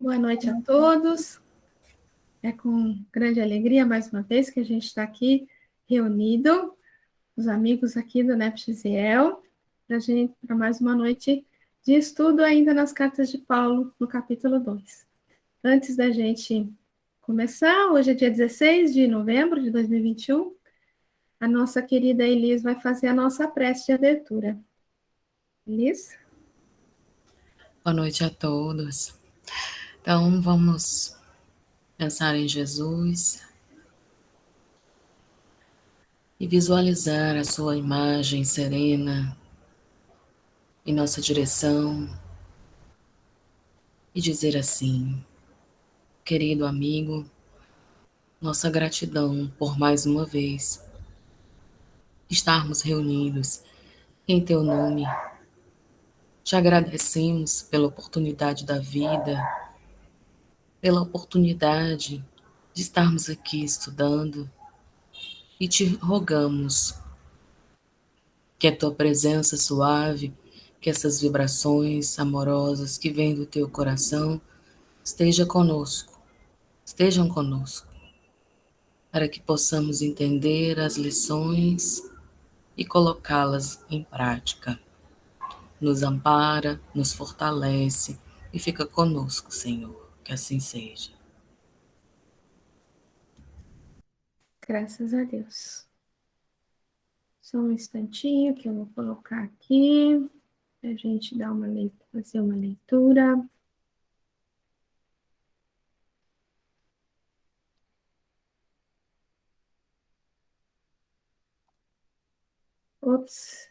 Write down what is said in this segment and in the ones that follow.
Boa noite a todos. É com grande alegria, mais uma vez, que a gente está aqui reunido, os amigos aqui do NEPGZIEL, para mais uma noite de estudo ainda nas cartas de Paulo, no capítulo 2. Antes da gente começar, hoje é dia 16 de novembro de 2021, a nossa querida Elis vai fazer a nossa prece de abertura. Elis? Boa noite a todos. Então, vamos pensar em Jesus e visualizar a sua imagem serena em nossa direção e dizer assim: querido amigo, nossa gratidão por mais uma vez estarmos reunidos em teu nome. Te agradecemos pela oportunidade da vida, pela oportunidade de estarmos aqui estudando e te rogamos que a tua presença suave, que essas vibrações amorosas que vêm do teu coração estejam conosco, para que possamos entender as lições e colocá-las em prática. Nos ampara, nos fortalece e fica conosco, Senhor, que assim seja. Graças a Deus. Só um instantinho que eu vou colocar aqui, para a gente fazer uma leitura. Ops.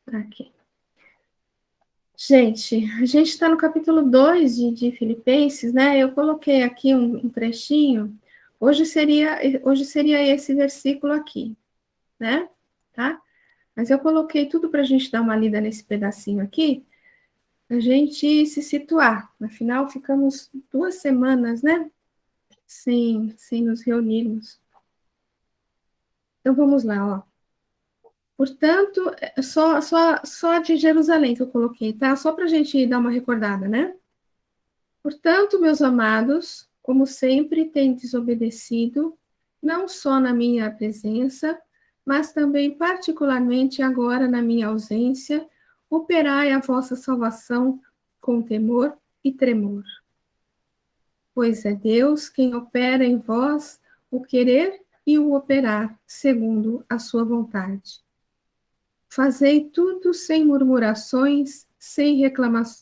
Aqui. Gente, a gente está no capítulo 2 de Filipenses, né? Eu coloquei aqui um trechinho. Hoje seria esse versículo aqui, né? Tá? Mas eu coloquei tudo para a gente dar uma lida nesse pedacinho aqui, a gente se situar. Afinal, ficamos 2 semanas, né? Sem nos reunirmos. Então, vamos lá, ó. Portanto, só de Jerusalém que eu coloquei, tá? Só para a gente dar uma recordada, né? Portanto, meus amados, como sempre tendes obedecido, não só na minha presença, mas também particularmente agora na minha ausência, operai a vossa salvação com temor e tremor. Pois é Deus quem opera em vós o querer e o operar, segundo a sua vontade. Fazei tudo sem murmurações,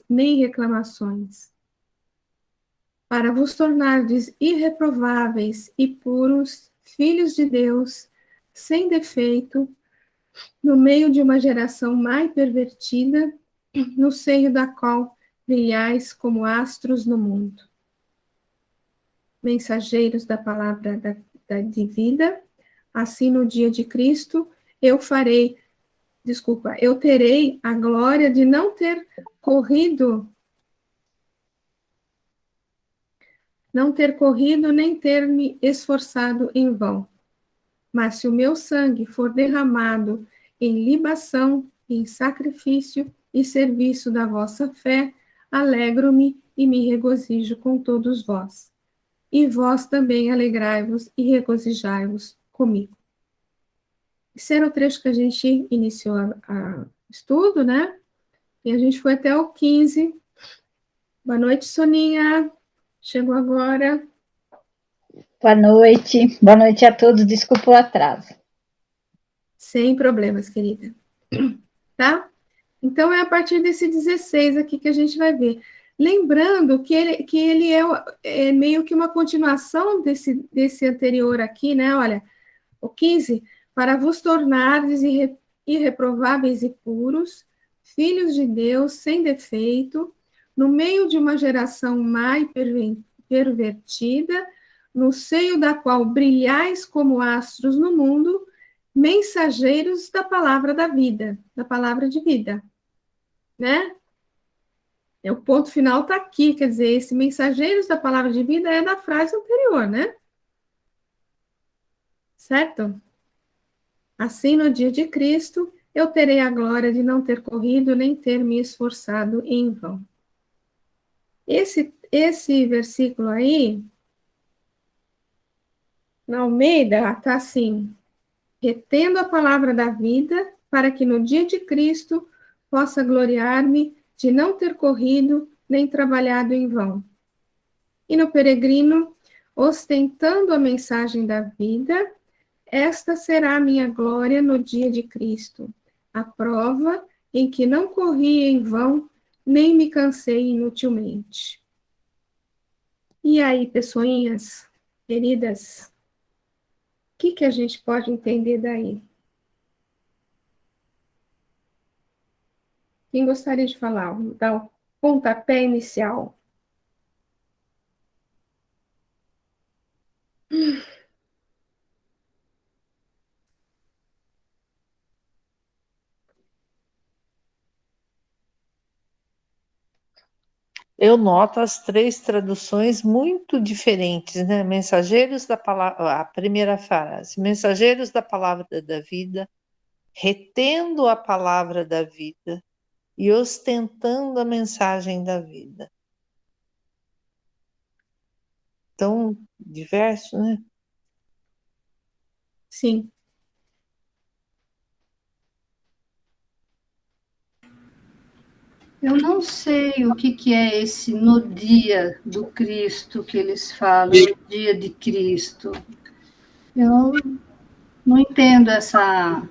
nem reclamações, para vos tornardes irreprováveis e puros, filhos de Deus, sem defeito, no meio de uma geração mais pervertida, no seio da qual brilhais como astros no mundo. Mensageiros da palavra de vida, assim no dia de Cristo, eu terei a glória de não ter corrido nem ter me esforçado em vão. Mas se o meu sangue for derramado em libação, em sacrifício e serviço da vossa fé, alegro-me e me regozijo com todos vós. E vós também alegrai-vos e regozijai-vos comigo. Esse era o trecho que a gente iniciou a estudo, né? E a gente foi até o 15. Boa noite, Soninha. Chegou agora. Boa noite a todos, desculpa o atraso. Sem problemas, querida. Tá? Então, é a partir desse 16 aqui que a gente vai ver. Lembrando que ele é meio que uma continuação desse anterior aqui, né? Olha, o 15, para vos tornares irreprováveis e puros, filhos de Deus sem defeito, no meio de uma geração mais pervertida, no seio da qual brilhais como astros no mundo, mensageiros da palavra da vida, da palavra de vida, né? O ponto final está aqui, quer dizer, esse mensageiros da palavra de vida é da frase anterior, né? Certo? Assim, no dia de Cristo, eu terei a glória de não ter corrido nem ter me esforçado em vão. Esse versículo aí, na Almeida, está assim: retendo a palavra da vida, para que no dia de Cristo possa gloriar-me de não ter corrido nem trabalhado em vão. E no peregrino, ostentando a mensagem da vida, esta será a minha glória no dia de Cristo, a prova em que não corri em vão, nem me cansei inutilmente. E aí, pessoinhas queridas, o que a gente pode entender daí? Quem gostaria de falar? Dar o pontapé inicial. Eu noto as 3 traduções muito diferentes, né? Mensageiros da palavra, a primeira frase, mensageiros da palavra da vida, retendo a palavra da vida e ostentando a mensagem da vida. Tão diverso, né? Sim. Eu não sei o que é esse no dia do Cristo que eles falam, no dia de Cristo. Eu não entendo essa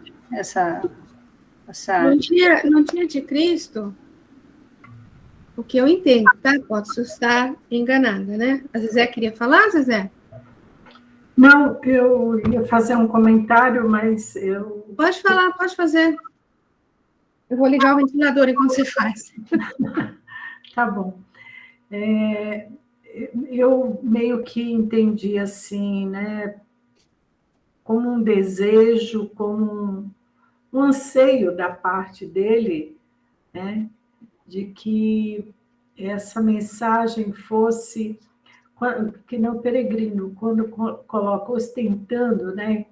No dia de Cristo, o que eu entendo, tá? Posso estar enganada, né? A Zezé queria falar, Zezé? Não, eu ia fazer um comentário, mas eu... Pode falar, pode fazer. Eu vou ligar o ventilador enquanto você faz. Tá bom. Eu meio que entendi assim, né? Como um desejo, como um anseio da parte dele, né? De que essa mensagem fosse, que não peregrino, quando coloca ostentando, né?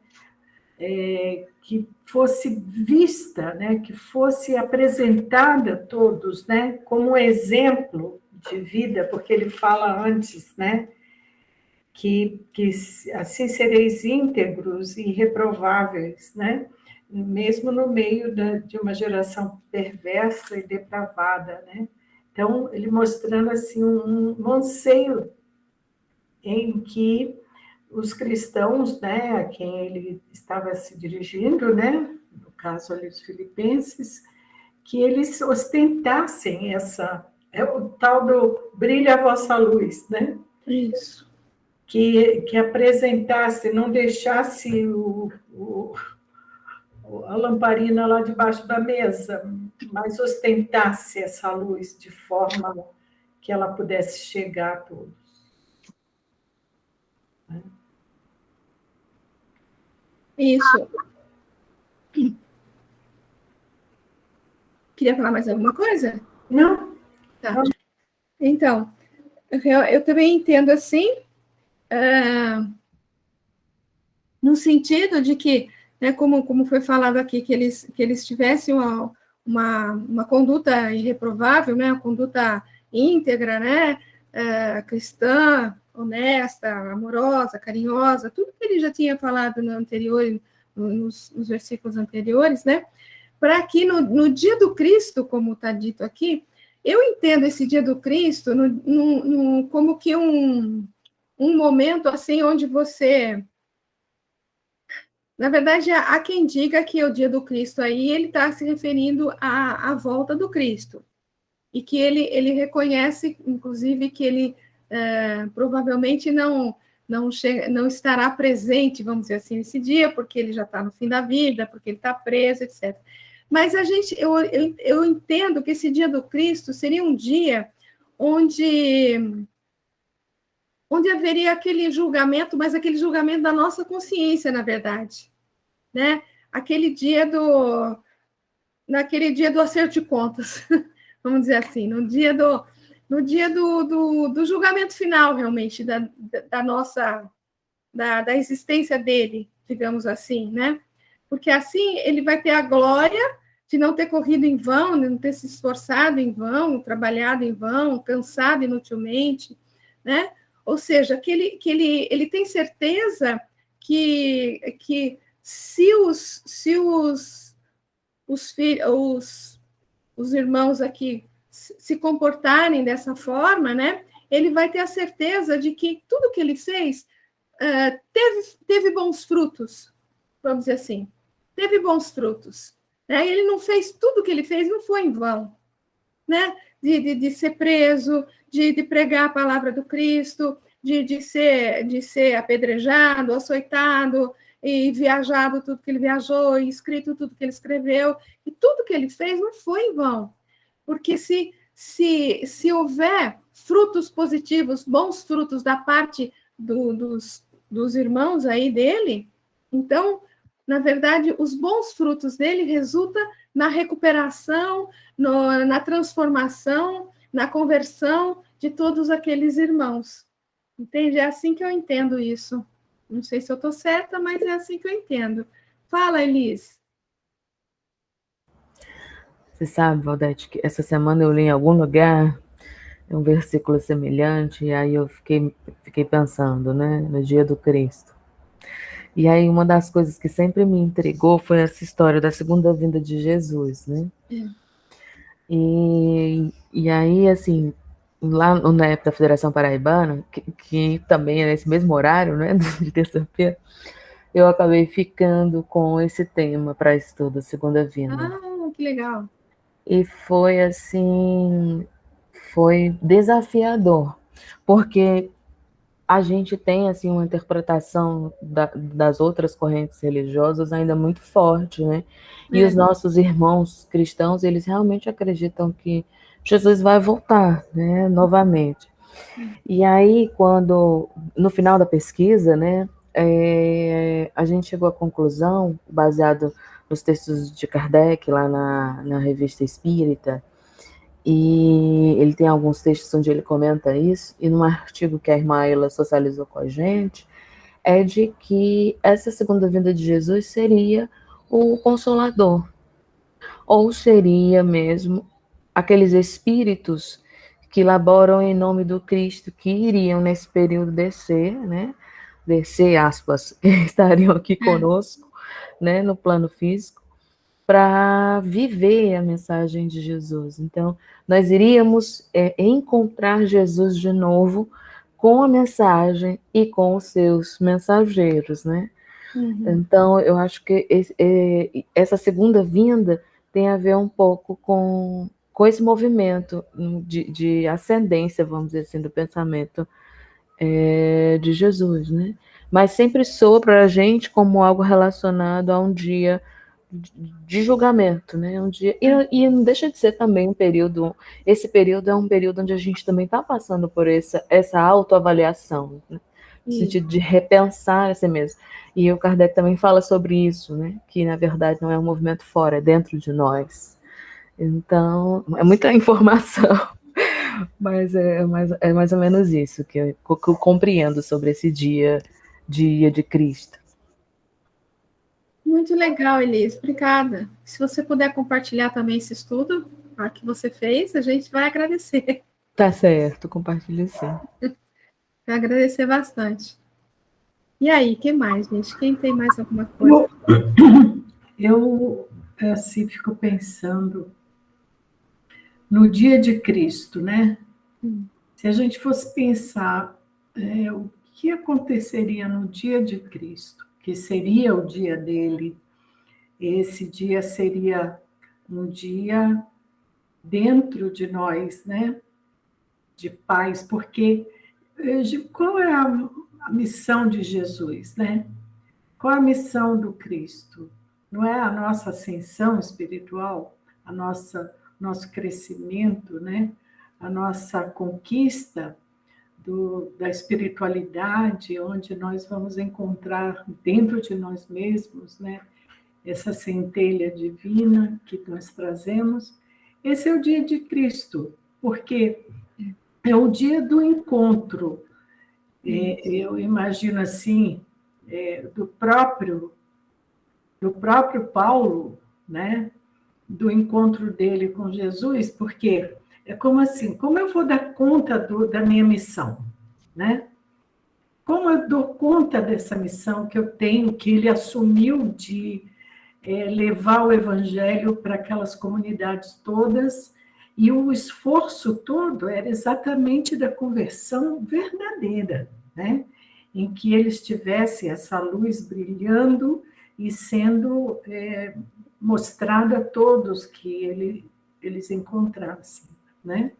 Que fosse vista, né? Que fosse apresentada a todos, né? Como um exemplo de vida, porque ele fala antes, né? Que assim sereis íntegros e irreprováveis, né? Mesmo no meio de uma geração perversa e depravada, né? Então, ele mostrando assim um anseio em que os cristãos, né, a quem ele estava se dirigindo, né, no caso ali os filipenses, que eles ostentassem o tal do brilha a vossa luz, né? Isso. Que apresentasse, não deixasse a lamparina lá debaixo da mesa, mas ostentasse essa luz de forma que ela pudesse chegar a todos. Isso. Queria falar mais alguma coisa? Não? Tá. Então, eu também entendo assim, no sentido de que, né, como foi falado aqui, que eles tivessem uma conduta irreprovável, né, uma conduta íntegra, né, cristã, honesta, amorosa, carinhosa, tudo que ele já tinha falado no anterior, nos versículos anteriores, né, para que no dia do Cristo, como está dito aqui, eu entendo esse dia do Cristo como que um momento assim onde você... Na verdade, há quem diga que o dia do Cristo aí, ele está se referindo à volta do Cristo. E que ele reconhece, inclusive, que ele provavelmente não estará presente, vamos dizer assim, nesse dia, porque ele já está no fim da vida, porque ele está preso, etc. Mas eu entendo que esse dia do Cristo seria um dia onde haveria aquele julgamento, mas aquele julgamento da nossa consciência, na verdade, né? Naquele dia do acerto de contas, vamos dizer assim, no dia do julgamento final, realmente, da nossa, da existência dele, digamos assim, né? Porque assim ele vai ter a glória de não ter corrido em vão, de não ter se esforçado em vão, trabalhado em vão, cansado inutilmente, né? Ou seja, que ele tem certeza que se os irmãos aqui se comportarem dessa forma, né? Ele vai ter a certeza de que tudo que ele fez teve bons frutos, vamos dizer assim, teve bons frutos. Né? Ele não fez tudo que ele fez, não foi em vão, né? De ser preso, de pregar a palavra do Cristo, de ser apedrejado, açoitado, e viajado tudo que ele viajou, e escrito tudo que ele escreveu, e tudo que ele fez não foi em vão, porque se houver frutos positivos, bons frutos da parte dos irmãos aí dele, então, na verdade, os bons frutos dele resultam na recuperação, na transformação, na conversão de todos aqueles irmãos. Entende? É assim que eu entendo isso. Não sei se eu estou certa, mas é assim que eu entendo. Fala, Elis. Você sabe, Valdete, que essa semana eu li em algum lugar um versículo semelhante, e aí eu fiquei pensando, né, no dia do Cristo. E aí uma das coisas que sempre me intrigou foi essa história da segunda vinda de Jesus, né? E aí, assim, lá na época da Federação Paraibana, que também é nesse mesmo horário, né, de terça-feira, eu acabei ficando com esse tema para estudo, a segunda vinda. Ah, que legal. E foi assim, foi desafiador, porque a gente tem assim uma interpretação das outras correntes religiosas ainda muito forte, né? E os nossos irmãos cristãos, eles realmente acreditam que Jesus vai voltar, né, novamente. E aí, quando, no final da pesquisa, né, a gente chegou à conclusão, baseado nos textos de Kardec, lá na Revista Espírita, e ele tem alguns textos onde ele comenta isso, e num artigo que a irmã Ayla socializou com a gente, é de que essa segunda vinda de Jesus seria o Consolador, ou seria mesmo aqueles espíritos que laboram em nome do Cristo, que iriam nesse período descer, né? Descer, aspas, estariam aqui conosco, né? No plano físico, para viver a mensagem de Jesus. Então, nós iríamos encontrar Jesus de novo com a mensagem e com os seus mensageiros, né? Então, eu acho que essa segunda vinda tem a ver um pouco com esse movimento de ascendência, vamos dizer assim, do pensamento de Jesus, né? Mas sempre soa para a gente como algo relacionado a um dia de julgamento, né? Um dia, e não deixa de ser também um período, esse período é um período onde a gente também está passando por essa autoavaliação, né? No sentido de repensar a si mesmo. E o Kardec também fala sobre isso, né? Que na verdade não é um movimento fora, é dentro de nós. Então, é muita informação, mas é mais ou menos isso que eu compreendo sobre esse dia de Cristo. Muito legal, Elis. Obrigada. Se você puder compartilhar também esse estudo que você fez, a gente vai agradecer. Tá certo, compartilho sim. Vai agradecer bastante. E aí, que mais, gente? Quem tem mais alguma coisa? Eu assim, fico pensando no dia de Cristo, né? Se a gente fosse pensar o que aconteceria no dia de Cristo, que seria o dia dele, esse dia seria um dia dentro de nós, né? De paz, porque qual é a missão de Jesus, né? Qual a missão do Cristo? Não é a nossa ascensão espiritual, nosso crescimento, né? A nossa conquista da espiritualidade, onde nós vamos encontrar dentro de nós mesmos, né? Essa centelha divina que nós trazemos. Esse é o dia de Cristo, porque é o dia do encontro. Eu imagino assim, do próprio Paulo, né? do encontro dele com Jesus, porque é como assim, como eu vou dar conta da minha missão, né? Como eu dou conta dessa missão que eu tenho, que ele assumiu de levar o evangelho para aquelas comunidades todas, e o esforço todo era exatamente da conversão verdadeira, né? Em que eles tivessem essa luz brilhando e sendo mostrada a todos que eles encontrassem, né?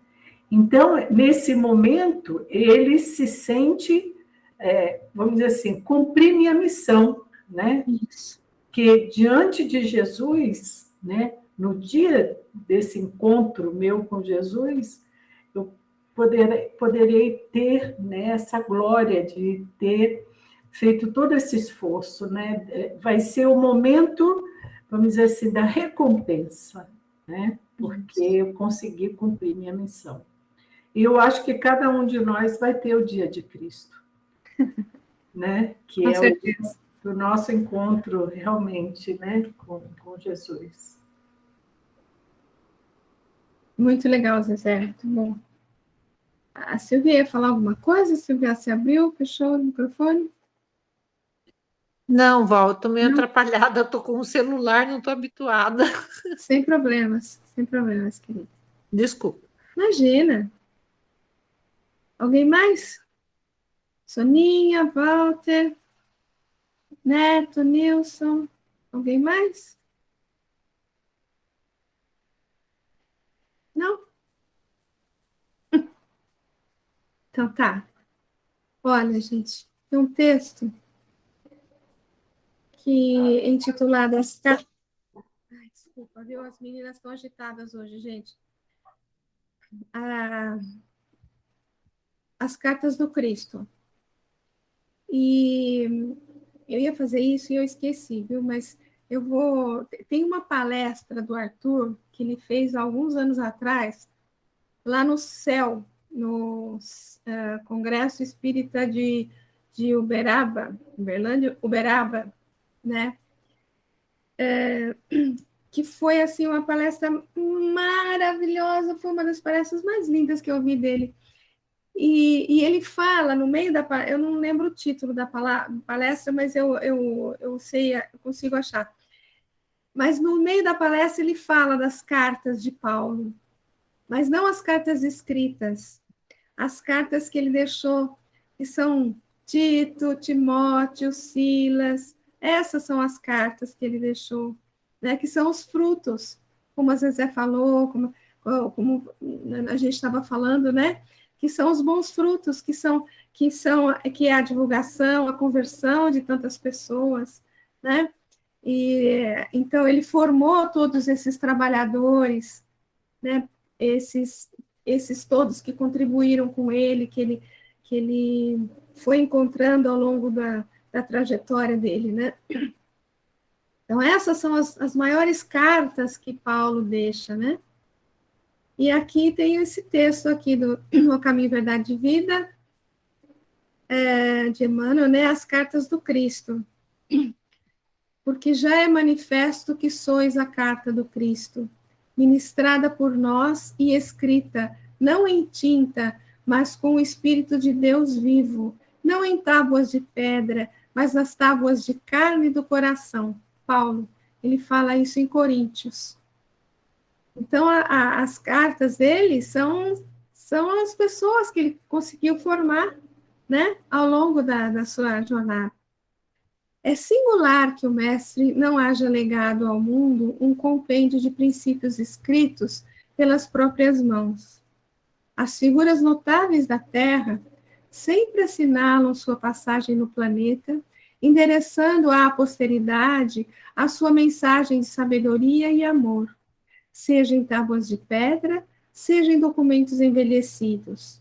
Então, nesse momento, ele se sente, vamos dizer assim, cumprir minha missão, né? Isso. Que diante de Jesus, né, no dia desse encontro meu com Jesus, eu poderei ter, né, essa glória de ter feito todo esse esforço, né? Vai ser o momento, vamos dizer assim, da recompensa, né? Porque eu consegui cumprir minha missão. E eu acho que cada um de nós vai ter o dia de Cristo, né? Que Com é certeza. do nosso encontro realmente, né, com Jesus. Muito legal, Zezé. Muito bom. A Silvia ia falar alguma coisa? Silvia, se abriu, fechou o microfone? Não, Val, estou meio Não? atrapalhada, estou com o celular, não estou habituada. Sem problemas, querida. Desculpa. Imagina. Alguém mais? Soninha, Walter, Neto, Nilson. Alguém mais? Não? Então tá. Olha, gente, tem um texto que é intitulado Ai, desculpa, viu? As meninas estão agitadas hoje, gente. As Cartas do Cristo. E eu ia fazer isso e eu esqueci, viu? Mas eu vou. Tem uma palestra do Arthur que ele fez há alguns anos atrás, lá no CEL, no Congresso Espírita de Uberaba, Uberaba, né? Que foi assim uma palestra maravilhosa, foi uma das palestras mais lindas que eu ouvi dele. E ele fala no meio da palestra, eu não lembro o título da palestra, mas eu sei, eu consigo achar. Mas no meio da palestra ele fala das cartas de Paulo, mas não as cartas escritas, as cartas que ele deixou, que são Tito, Timóteo, Silas, essas são as cartas que ele deixou, né, que são os frutos, como a Zezé falou, como a gente estava falando, né, que são os bons frutos, que é a divulgação, a conversão de tantas pessoas, né, e então ele formou todos esses trabalhadores, né, esses todos que contribuíram com ele, que ele foi encontrando ao longo da trajetória dele, né? Então, essas são as maiores cartas que Paulo deixa, né? E aqui tem esse texto aqui do O Caminho, Verdade e Vida, de Emmanuel, né? As Cartas do Cristo. Porque já é manifesto que sois a carta do Cristo, ministrada por nós e escrita, não em tinta, mas com o Espírito de Deus vivo, não em tábuas de pedra, mas nas tábuas de carne do coração. Paulo, ele fala isso em Coríntios. Então, as cartas dele são as pessoas que ele conseguiu formar, né, ao longo da sua jornada. É singular que o mestre não haja legado ao mundo um compêndio de princípios escritos pelas próprias mãos. As figuras notáveis da Terra sempre assinalam sua passagem no planeta, endereçando à posteridade a sua mensagem de sabedoria e amor, seja em tábuas de pedra, seja em documentos envelhecidos.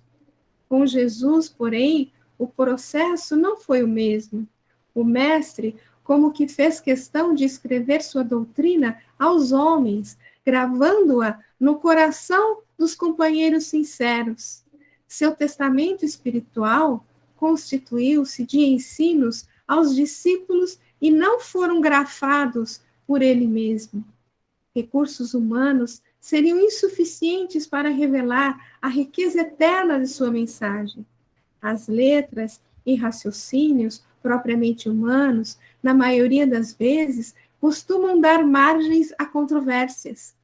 Com Jesus, porém, o processo não foi o mesmo. O mestre, como que fez questão de escrever sua doutrina aos homens, gravando-a no coração dos companheiros sinceros. Seu testamento espiritual constituiu-se de ensinos aos discípulos e não foram grafados por ele mesmo. recursos humanos seriam insuficientes para revelar a riqueza eterna de sua mensagem. As letras e raciocínios propriamente humanos, na maioria das vezes, costumam dar margens a controvérsias.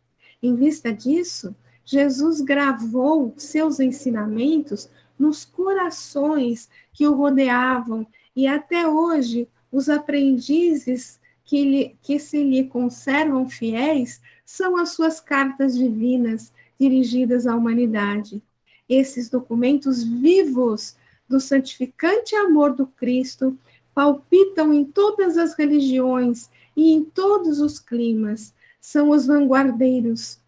Em vista disso, Jesus gravou seus ensinamentos nos corações que o rodeavam e até hoje os aprendizes que se lhe conservam fiéis são as suas cartas divinas dirigidas à humanidade. Esses documentos vivos do santificante amor do Cristo palpitam em todas as religiões e em todos os climas. São os vanguardeiros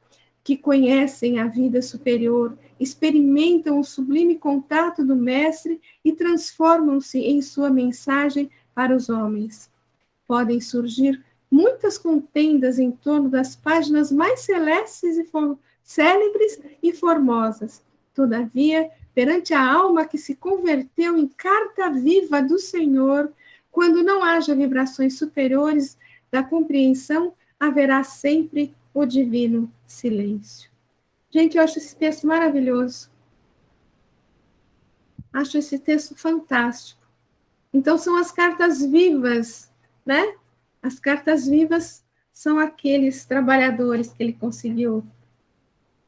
que conhecem a vida superior, experimentam o sublime contato do Mestre e transformam-se em sua mensagem para os homens. Podem surgir muitas contendas em torno das páginas mais celestes e célebres e formosas. Todavia, perante a alma que se converteu em carta viva do Senhor, quando não haja vibrações superiores da compreensão, haverá sempre o divino silêncio. Gente, eu acho esse texto maravilhoso. Acho esse texto fantástico. Então, são as cartas vivas, né? As cartas vivas são aqueles trabalhadores que ele conseguiu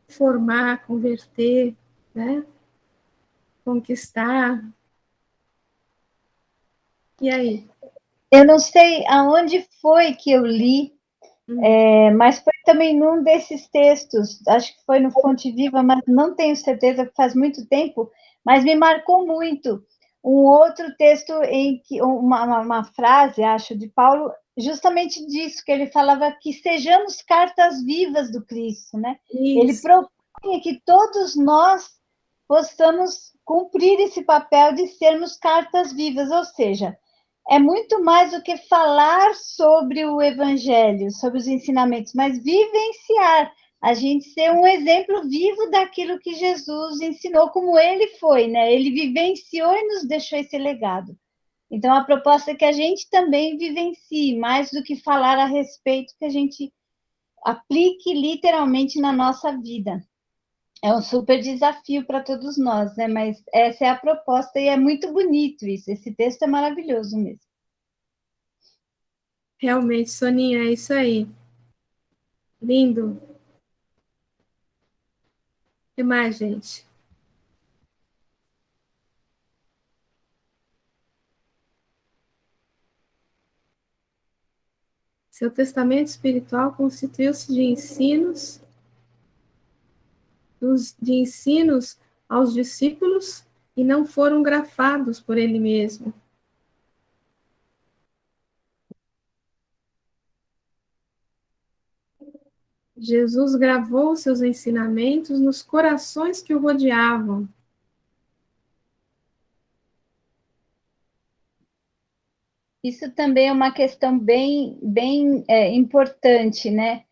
formar, converter, né? Conquistar. E aí? Eu não sei aonde foi que eu li, mas foi também num desses textos, acho que foi no Fonte Viva, mas não tenho certeza, faz muito tempo, mas me marcou muito. Um outro texto em que uma frase, acho, de Paulo, justamente disso, que ele falava que sejamos cartas vivas do Cristo, né? Isso. Ele propõe que todos nós possamos cumprir esse papel de sermos cartas vivas, ou seja, é muito mais do que falar sobre o evangelho, sobre os ensinamentos, mas vivenciar, a gente ser um exemplo vivo daquilo que Jesus ensinou, como ele foi, né? Ele vivenciou e nos deixou esse legado. Então, a proposta é que a gente também vivencie, mais do que falar a respeito, que a gente aplique literalmente na nossa vida. É um super desafio para todos nós, né? Mas essa é a proposta e é muito bonito isso. Esse texto é maravilhoso mesmo. Realmente, Soninha, é isso aí. Lindo. O que mais, gente? Seu testamento espiritual constituiu-se de ensinos aos discípulos e não foram grafados por ele mesmo. Jesus gravou seus ensinamentos nos corações que o rodeavam. Isso também é uma questão bem importante, né?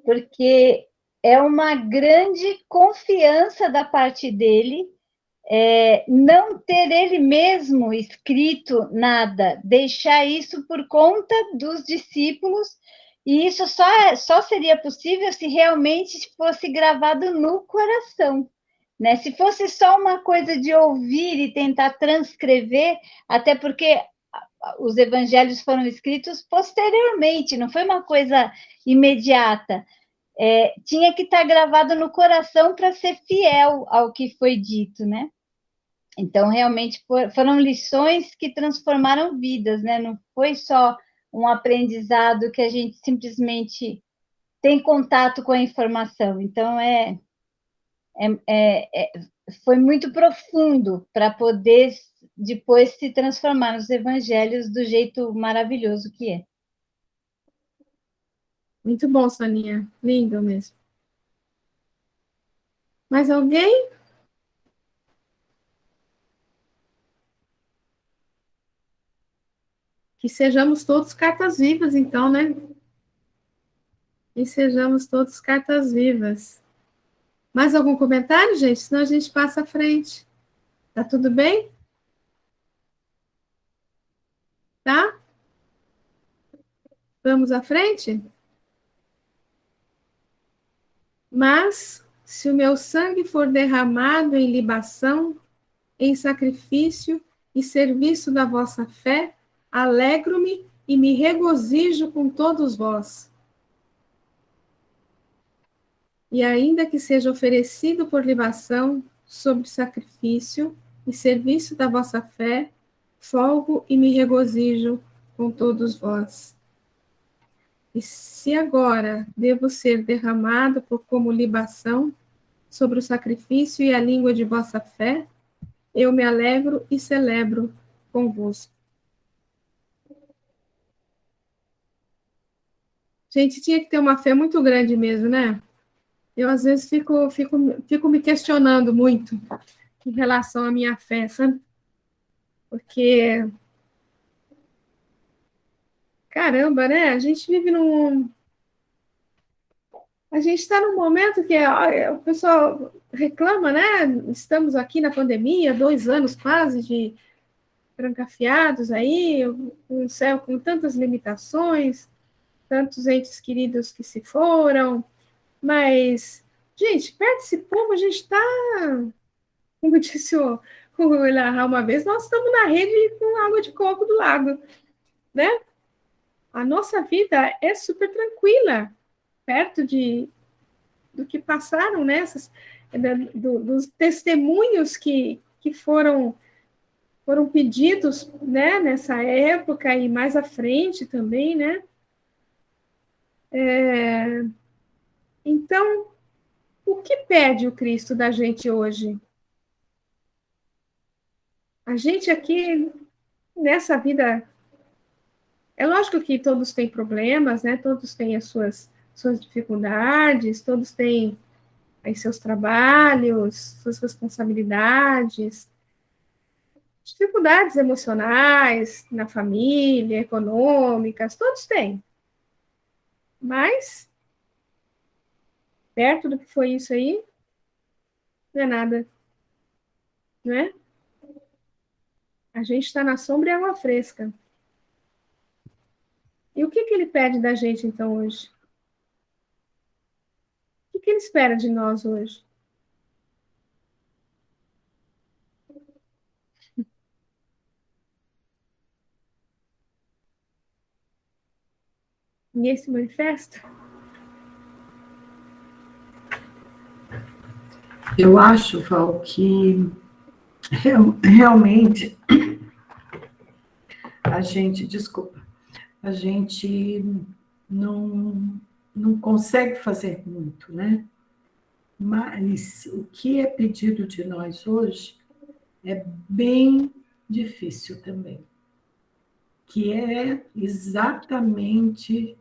Porque é uma grande confiança da parte dele, não ter ele mesmo escrito nada, deixar isso por conta dos discípulos, e isso só seria possível se realmente fosse gravado no coração, né? Se fosse só uma coisa de ouvir e tentar transcrever, até porque os evangelhos foram escritos posteriormente, não foi uma coisa imediata. Tinha que estar gravado no coração para ser fiel ao que foi dito, né? Então, realmente, foram lições que transformaram vidas, né? Não foi só um aprendizado que a gente simplesmente tem contato com a informação. Então, foi muito profundo para poder depois se transformar nos evangelhos do jeito maravilhoso que é. Muito bom, Soninha. Lindo mesmo. Mais alguém? Que sejamos todos cartas vivas, então, né? Que sejamos todos cartas vivas. Mais algum comentário, gente? Senão a gente passa à frente. Tá tudo bem? Tá? Vamos à frente? Mas, se o meu sangue for derramado em libação, em sacrifício e serviço da vossa fé, alegro-me e me regozijo com todos vós. E ainda que seja oferecido por libação, sobre sacrifício e serviço da vossa fé, folgo e me regozijo com todos vós. E se agora devo ser derramado como libação sobre o sacrifício e a língua de vossa fé, eu me alegro e celebro convosco. Gente, tinha que ter uma fé muito grande mesmo, né? Eu, às vezes, fico me questionando muito em relação à minha fé, sabe? Porque, caramba, né? A gente vive num... A gente está num momento que o pessoal reclama, né? Estamos aqui na pandemia, 2 anos quase de trancafiados aí, um céu com tantas limitações, tantos entes queridos que se foram, mas, gente, perto desse povo, a gente está, como disse o Elahá uma vez, nós estamos na rede com água de coco do lago, né? A nossa vida é super tranquila, perto do que passaram, né? Dos testemunhos que foram pedidos, né, nessa época e mais à frente também, né? Então, o que pede o Cristo da gente hoje? A gente aqui, nessa vida, é lógico que todos têm problemas, né? Todos têm as suas dificuldades, todos têm aí seus trabalhos, suas responsabilidades, dificuldades emocionais, na família, econômicas, todos têm. Mas, perto do que foi isso aí, não é nada, né? A gente está na sombra e água fresca. E o que ele pede da gente, então, hoje? O que ele espera de nós hoje? Ninguém se manifesta? Eu acho, Val, que realmente a gente não consegue fazer muito, né? Mas o que é pedido de nós hoje é bem difícil também, que é exatamente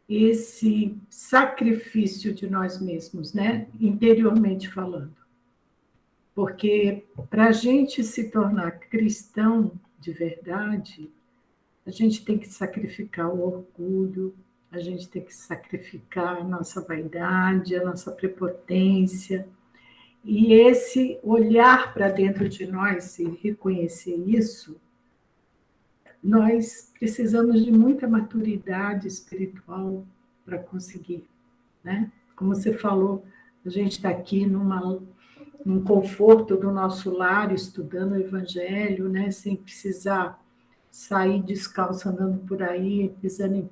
esse sacrifício de nós mesmos, né? Interiormente falando. Porque para a gente se tornar cristão de verdade, a gente tem que sacrificar o orgulho, a gente tem que sacrificar a nossa vaidade, a nossa prepotência. E esse olhar para dentro de nós e reconhecer isso, nós precisamos de muita maturidade espiritual para conseguir, né? Como você falou, a gente está aqui num conforto do nosso lar, estudando o Evangelho, né? Sem precisar sair descalço andando por aí, pisando em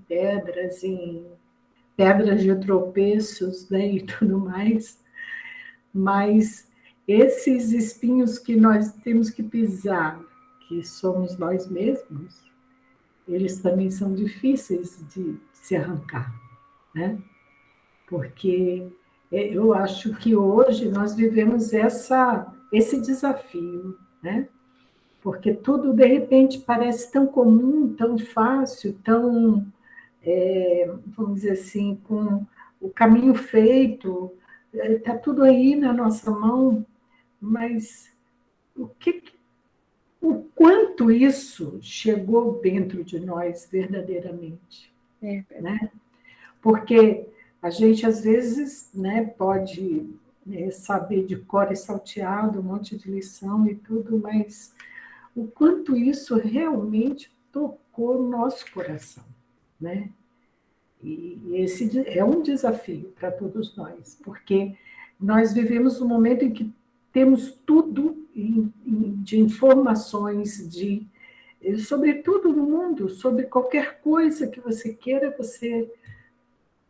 pedras de tropeços, né? E tudo mais. Mas esses espinhos que nós temos que pisar, que somos nós mesmos, eles também são difíceis de se arrancar, né? Porque eu acho que hoje nós vivemos esse desafio, né? Porque tudo, de repente, parece tão comum, tão fácil, tão, vamos dizer assim, com o caminho feito, está tudo aí na nossa mão, mas o quanto isso chegou dentro de nós verdadeiramente, né? Porque a gente, às vezes, né, pode saber de cor e salteado um monte de lição e tudo, mas o quanto isso realmente tocou o nosso coração, né? E esse é um desafio para todos nós, porque nós vivemos um momento em que temos tudo de informações, sobre tudo no mundo, sobre qualquer coisa que você queira, você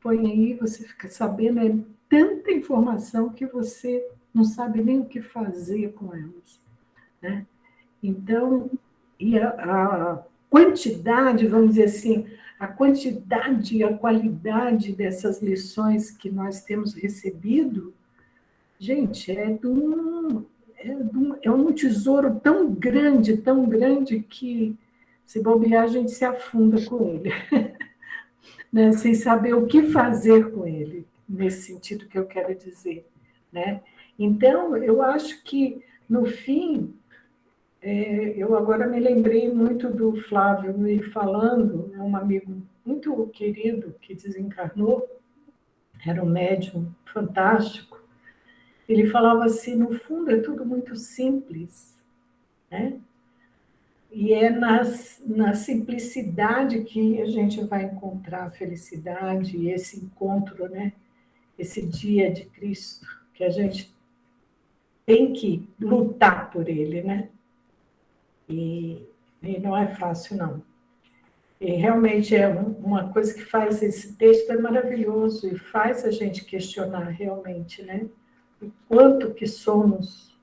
põe aí, você fica sabendo, é tanta informação que você não sabe nem o que fazer com elas, né? Então, e a quantidade, vamos dizer assim, a quantidade e a qualidade dessas lições que nós temos recebido, gente, é um tesouro tão grande que, se bobear, a gente se afunda com ele, né? Sem saber o que fazer com ele, nesse sentido que eu quero dizer, né? Então, eu acho que, no fim, eu agora me lembrei muito do Flávio me falando, é um amigo muito querido que desencarnou, era um médium fantástico. Ele falava assim: no fundo é tudo muito simples, né? E é na simplicidade que a gente vai encontrar a felicidade e esse encontro, né? Esse dia de Cristo, que a gente tem que lutar por ele, né? E não é fácil, não. E realmente é uma coisa que faz esse texto é maravilhoso e faz a gente questionar realmente, né? O quanto que somos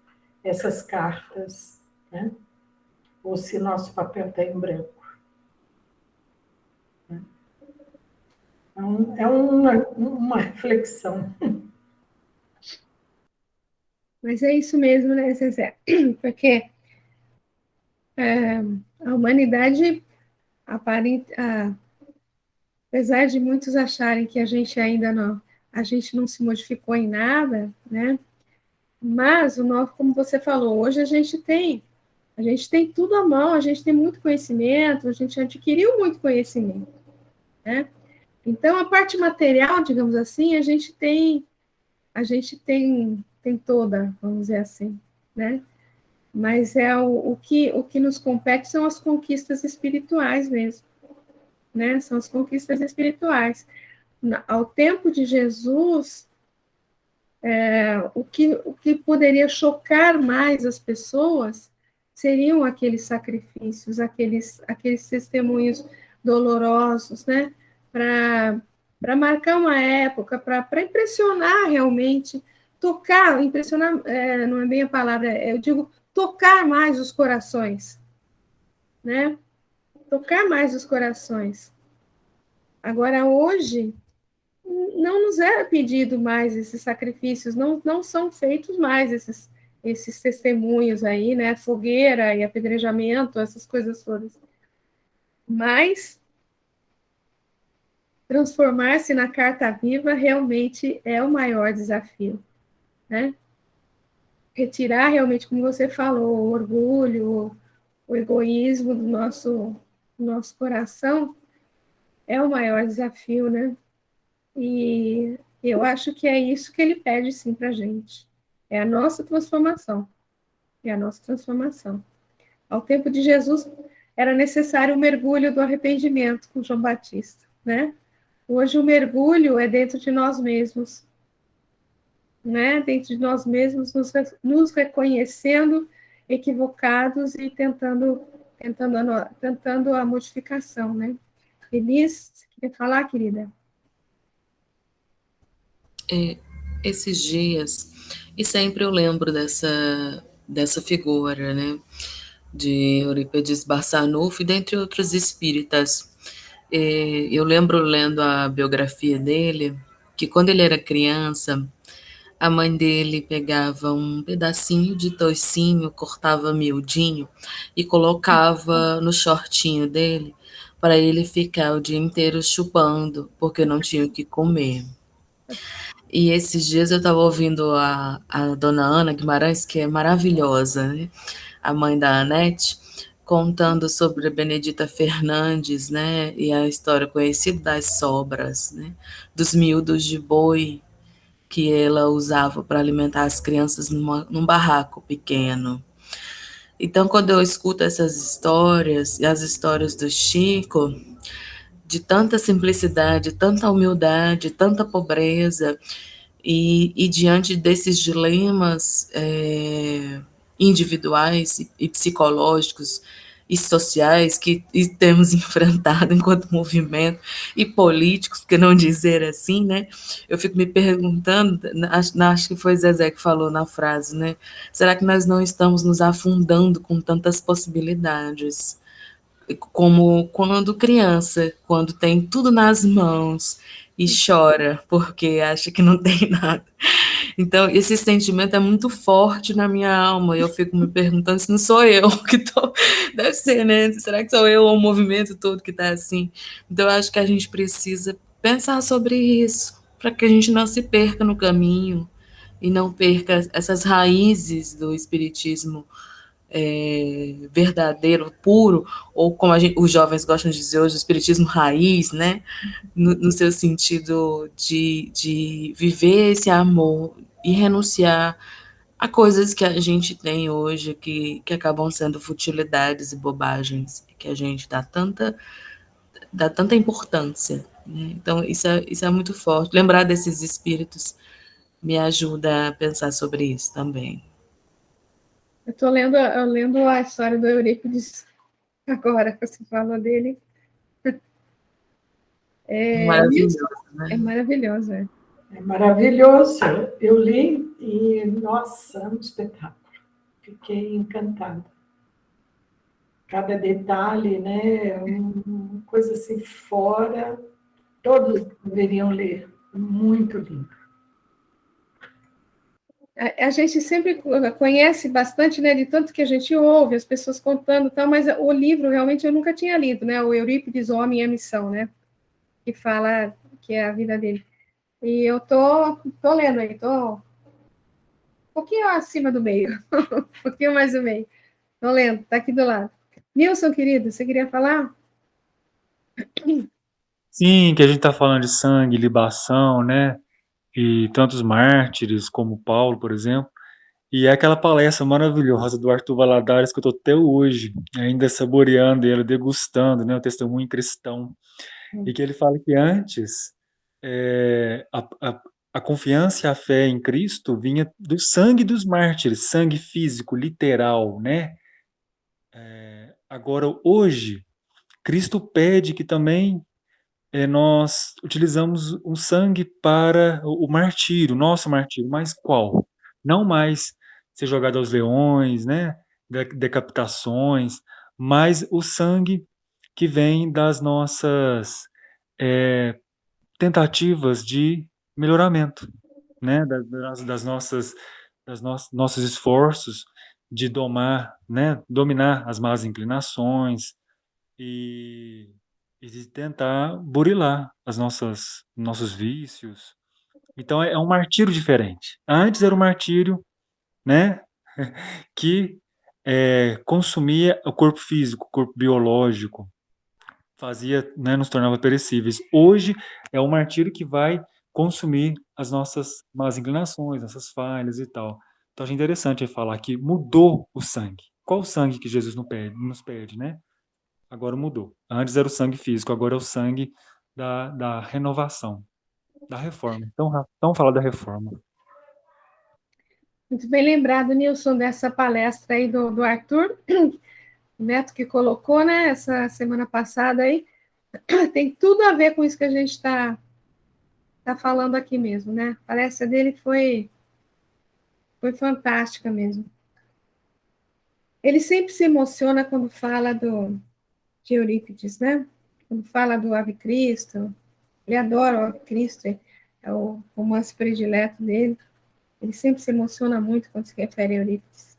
essas cartas, né? Ou se nosso papel está em branco. Então, é uma reflexão. Mas é isso mesmo, né, Zezé? Porque a humanidade, apesar de muitos acharem que a gente ainda não, a gente não se modificou em nada, né? Mas como você falou, hoje a gente tem tudo à mão, a gente tem muito conhecimento, a gente adquiriu muito conhecimento, né? Então a parte material, digamos assim, a gente tem toda, vamos dizer assim, né? Mas o que nos compete são as conquistas espirituais mesmo, né? São as conquistas espirituais. Ao tempo de Jesus, o que poderia chocar mais as pessoas seriam aqueles sacrifícios, aqueles testemunhos dolorosos, né? Para marcar uma época, para impressionar realmente, impressionar não é bem a palavra, eu digo tocar mais os corações, né? Tocar mais os corações. Agora, hoje, não nos é pedido mais esses sacrifícios, não são feitos mais esses testemunhos aí, né? Fogueira e apedrejamento, essas coisas todas. Mas transformar-se na carta viva realmente é o maior desafio, né? Retirar realmente, como você falou, o orgulho, o egoísmo do nosso coração é o maior desafio, né? E eu acho que é isso que ele pede, sim, para a gente. É a nossa transformação. É a nossa transformação. Ao tempo de Jesus, era necessário o mergulho do arrependimento com João Batista, né? Hoje o mergulho é dentro de nós mesmos, né? Dentro de nós mesmos, nos reconhecendo equivocados e tentando a modificação, né? Elis, você queria falar, querida? Esses dias, e sempre eu lembro dessa figura, né, de Eurípides Barçanufo, dentre outros espíritas. Eu lembro, lendo a biografia dele, que quando ele era criança, a mãe dele pegava um pedacinho de toicinho, cortava miudinho e colocava no shortinho dele para ele ficar o dia inteiro chupando, porque não tinha o que comer. E esses dias eu estava ouvindo a dona Ana Guimarães, que é maravilhosa, né? A mãe da Anete, contando sobre a Benedita Fernandes, né? E a história conhecida das sobras, né? Dos miúdos de boi que ela usava para alimentar as crianças num barraco pequeno. Então, quando eu escuto essas histórias, e as histórias do Chico, de tanta simplicidade, tanta humildade, tanta pobreza, e diante desses dilemas individuais e psicológicos e sociais que temos enfrentado enquanto movimento, e políticos, por que não dizer assim, né? Eu fico me perguntando, acho que foi Zezé que falou na frase, né? Será que nós não estamos nos afundando com tantas possibilidades? Como quando criança, quando tem tudo nas mãos e chora porque acha que não tem nada. Então, esse sentimento é muito forte na minha alma, e eu fico me perguntando se não sou eu que estou. Deve ser, né? Será que sou eu ou o movimento todo que está assim? Então, eu acho que a gente precisa pensar sobre isso, para que a gente não se perca no caminho e não perca essas raízes do espiritismo verdadeiro, puro, ou como os jovens gostam de dizer hoje, o espiritismo raiz, né? No seu sentido de viver esse amor e renunciar a coisas que a gente tem hoje que acabam sendo futilidades e bobagens, que a gente dá tanta importância, né? Então, isso é muito forte. Lembrar desses espíritos me ajuda a pensar sobre isso também. Eu lendo a história do Eurípides agora, que você falou dele. Maravilhoso, né? É maravilhoso, é. É maravilhoso. Eu li e, nossa, é um espetáculo. Fiquei encantada. Cada detalhe, né? É uma coisa assim fora. Todos deveriam ler. Muito lindo. A gente sempre conhece bastante, né, de tanto que a gente ouve, as pessoas contando e tal, mas o livro realmente eu nunca tinha lido, né? O Eurípides, O Homem e a Missão, né? Que fala que é a vida dele. E eu tô lendo aí, tô um pouquinho acima do meio, um pouquinho mais do meio. Tô lendo, tá aqui do lado. Nilson, querido, você queria falar? Sim, que a gente está falando de sangue, libação, né? E tantos mártires, como Paulo, por exemplo. E é aquela palestra maravilhosa do Arthur Valadares que eu estou até hoje ainda saboreando ele, degustando, né? O testemunho cristão. E que ele fala que antes a confiança e a fé em Cristo vinha do sangue dos mártires, sangue físico, literal, né? Agora, hoje, Cristo pede que também nós utilizamos um sangue para o martírio, nosso martírio, mas qual? Não mais ser jogado aos leões, né? Decapitações, mas o sangue que vem das nossas tentativas de melhoramento, né? Nossos esforços de dominar as más inclinações, e, e de tentar burilar nossos vícios. Então é um martírio diferente. Antes era um martírio, né, que consumia o corpo físico, o corpo biológico, fazia, né, nos tornava perecíveis. Hoje é um martírio que vai consumir as nossas más inclinações, nossas falhas e tal. Então é interessante falar que mudou o sangue. Qual o sangue que Jesus nos pede, né? Agora mudou. Antes era o sangue físico, agora é o sangue da renovação, da reforma. Então fala da reforma. Muito bem lembrado, Nilson, dessa palestra aí do Arthur, o Neto que colocou, né, essa semana passada aí. Tem tudo a ver com isso que a gente está falando aqui mesmo, né? A palestra dele foi fantástica mesmo. Ele sempre se emociona quando fala de Eurípides, né? Quando fala do Ave Cristo, ele adora o Ave Cristo, é o romance predileto dele. Ele sempre se emociona muito quando se refere a Eurípides.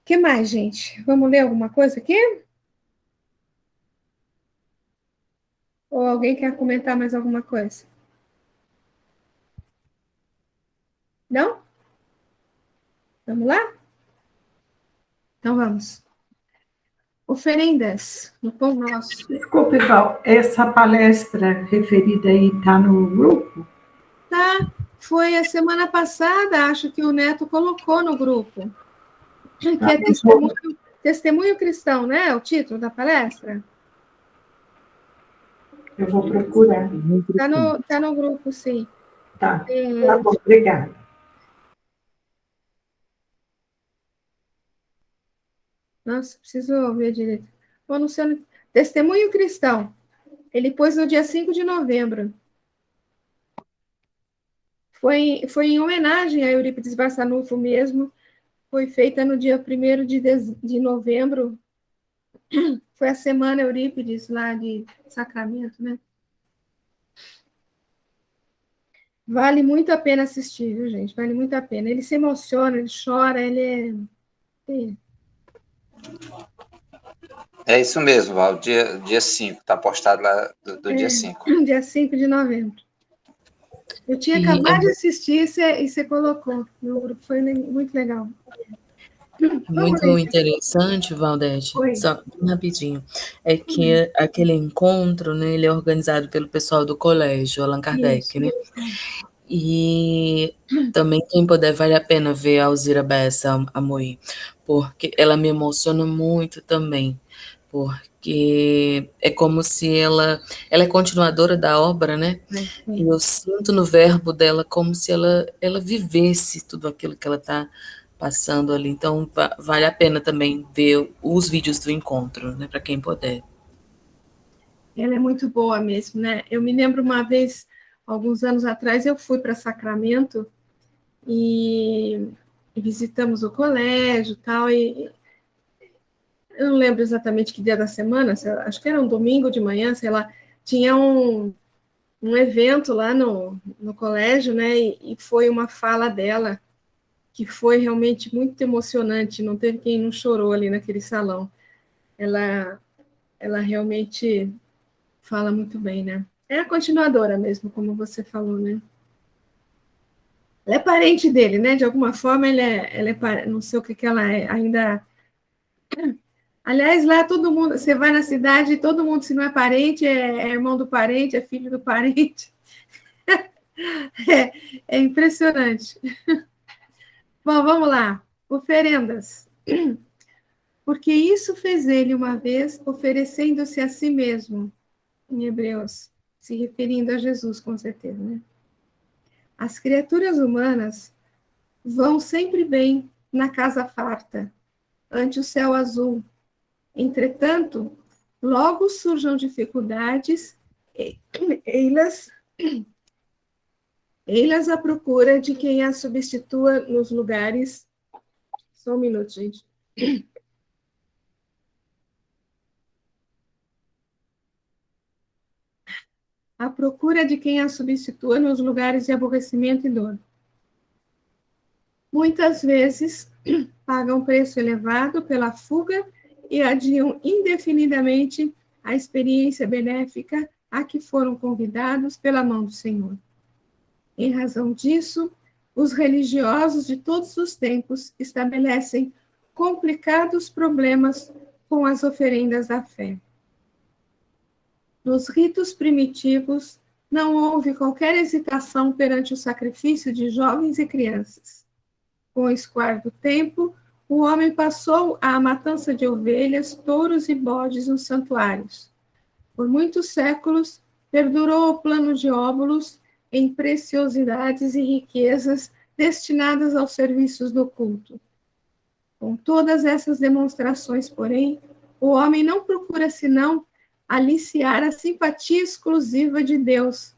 O que mais, gente? Vamos ler alguma coisa aqui? Ou alguém quer comentar mais alguma coisa? Não? Vamos lá? Então vamos. Oferendas no pão nosso. Desculpe, Val, essa palestra referida aí está no grupo? Tá, foi a semana passada, acho que o Neto colocou no grupo. Que é testemunho cristão, né? O título da palestra? Eu vou procurar. Tá no grupo, sim. Tá bom, obrigada. Nossa, preciso ver direito. Vou anunciando. Testemunho Cristão. Ele pôs no dia 5 de novembro. Foi em homenagem a Eurípides Barçanufo mesmo. Foi feita no dia 1º de novembro. Foi a semana Eurípides lá de Sacramento, né? Vale muito a pena assistir, viu, gente? Vale muito a pena. Ele se emociona, ele chora, ele é... É isso mesmo, Val, dia 5, tá postado lá do dia 5. Dia 5 de novembro. Eu tinha acabado de assistir e você colocou no grupo, foi muito legal. Muito interessante, Valdete, só rapidinho, é que aquele encontro, né, ele é organizado pelo pessoal do colégio Allan Kardec, né? E também, quem puder, vale a pena ver a Alzira Bessa Amorim, porque ela me emociona muito também, porque é como se ela é continuadora da obra, né? E eu sinto no verbo dela como se ela vivesse tudo aquilo que ela está passando ali. Então, vale a pena também ver os vídeos do encontro, né? Para quem puder. Ela é muito boa mesmo, né? Eu me lembro uma vez, alguns anos atrás, eu fui para Sacramento e visitamos o colégio e tal, e eu não lembro exatamente que dia da semana, acho que era um domingo de manhã, sei lá, tinha um evento lá no colégio, né, e foi uma fala dela, que foi realmente muito emocionante, não teve quem não chorou ali naquele salão. Ela realmente fala muito bem, né? É a continuadora mesmo, como você falou, né? Ela é parente dele, né? De alguma forma, ela é não sei o que ela é, ainda... Aliás, lá todo mundo, você vai na cidade, todo mundo, se não é parente, é irmão do parente, é filho do parente. É impressionante. Bom, vamos lá. Oferendas. Porque isso fez ele uma vez, oferecendo-se a si mesmo, em Hebreus, se referindo a Jesus, com certeza, né? As criaturas humanas vão sempre bem na casa farta, ante o céu azul. Entretanto, logo surjam dificuldades, ei-las à procura de quem as substitua nos lugares... Só um minuto, gente. À procura de quem a substitua nos lugares de aborrecimento e dor. Muitas vezes pagam preço elevado pela fuga e adiam indefinidamente a experiência benéfica a que foram convidados pela mão do Senhor. Em razão disso, os religiosos de todos os tempos estabelecem complicados problemas com as oferendas da fé. Nos ritos primitivos, não houve qualquer hesitação perante o sacrifício de jovens e crianças. Com o escoar do tempo, o homem passou à matança de ovelhas, touros e bodes nos santuários. Por muitos séculos, perdurou o plano de óbulos em preciosidades e riquezas destinadas aos serviços do culto. Com todas essas demonstrações, porém, o homem não procura senão aliciar a simpatia exclusiva de Deus,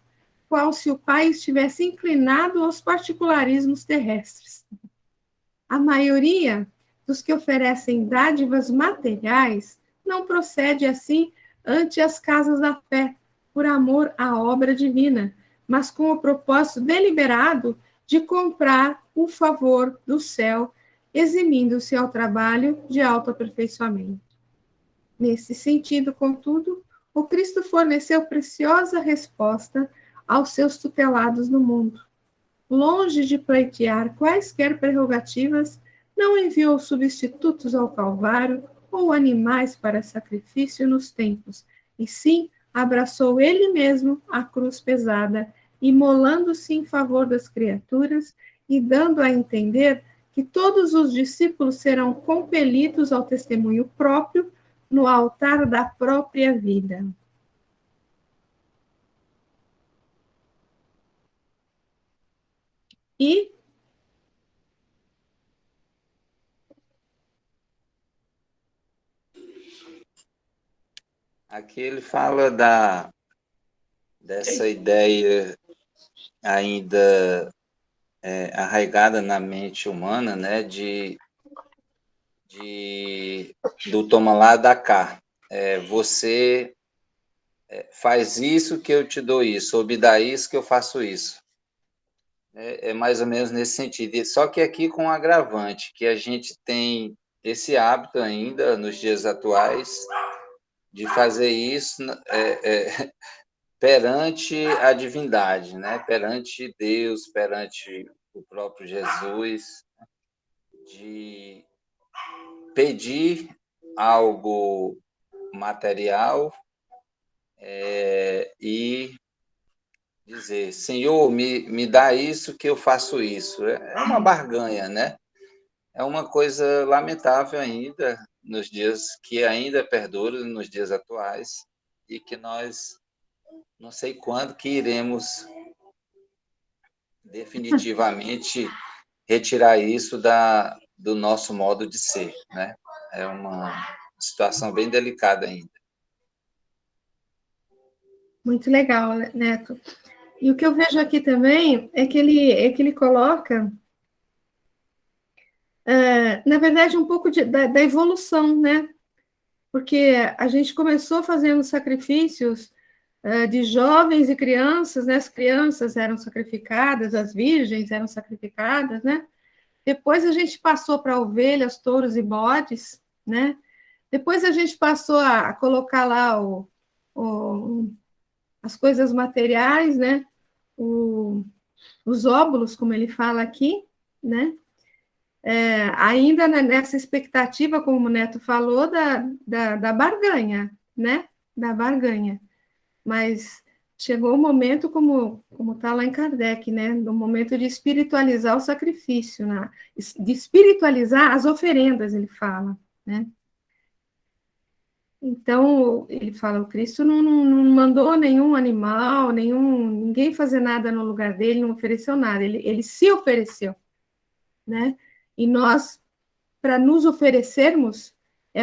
qual se o Pai estivesse inclinado aos particularismos terrestres. A maioria dos que oferecem dádivas materiais não procede assim ante as casas da fé, por amor à obra divina, mas com o propósito deliberado de comprar o favor do céu, eximindo-se ao trabalho de autoaperfeiçoamento. Nesse sentido, contudo, o Cristo forneceu preciosa resposta aos seus tutelados no mundo. Longe de pleitear quaisquer prerrogativas, não enviou substitutos ao Calvário ou animais para sacrifício nos templos, e sim abraçou ele mesmo a cruz pesada, imolando-se em favor das criaturas e dando a entender que todos os discípulos serão compelidos ao testemunho próprio no altar da própria vida. E Aqui ele fala dessa ideia ainda arraigada na mente humana, né, do toma lá, dá cá. Você faz isso que eu te dou isso, ou me dá isso que eu faço isso. É mais ou menos nesse sentido. Só que aqui com um agravante, que a gente tem esse hábito ainda nos dias atuais de fazer isso perante a divindade, né? Perante Deus, perante o próprio Jesus, de pedir algo material e dizer, Senhor, me dá isso que eu faço isso. É uma barganha, né? É uma coisa lamentável ainda nos dias que ainda perdura nos dias atuais e que nós não sei quando que iremos definitivamente retirar isso do nosso modo de ser, né? É uma situação bem delicada ainda. muito legal, Neto. E o que eu vejo aqui também é que ele coloca, na verdade, um pouco da evolução, né? Porque a gente começou fazendo sacrifícios de jovens e crianças, né? As crianças eram sacrificadas, as virgens eram sacrificadas, né? Depois a gente passou para ovelhas, touros e bodes, né? Depois a gente passou a colocar lá as coisas materiais, né? Os óbulos, como ele fala aqui, né? Ainda nessa expectativa, como o Neto falou, da barganha, né? Da barganha. Mas chegou o momento, como está lá em Kardec, né? Do momento de espiritualizar o sacrifício, né? De espiritualizar as oferendas, ele fala, né? Então, ele fala, o Cristo não mandou nenhum animal, ninguém fazer nada no lugar dele, não ofereceu nada, ele se ofereceu, né? E nós, para nos oferecermos,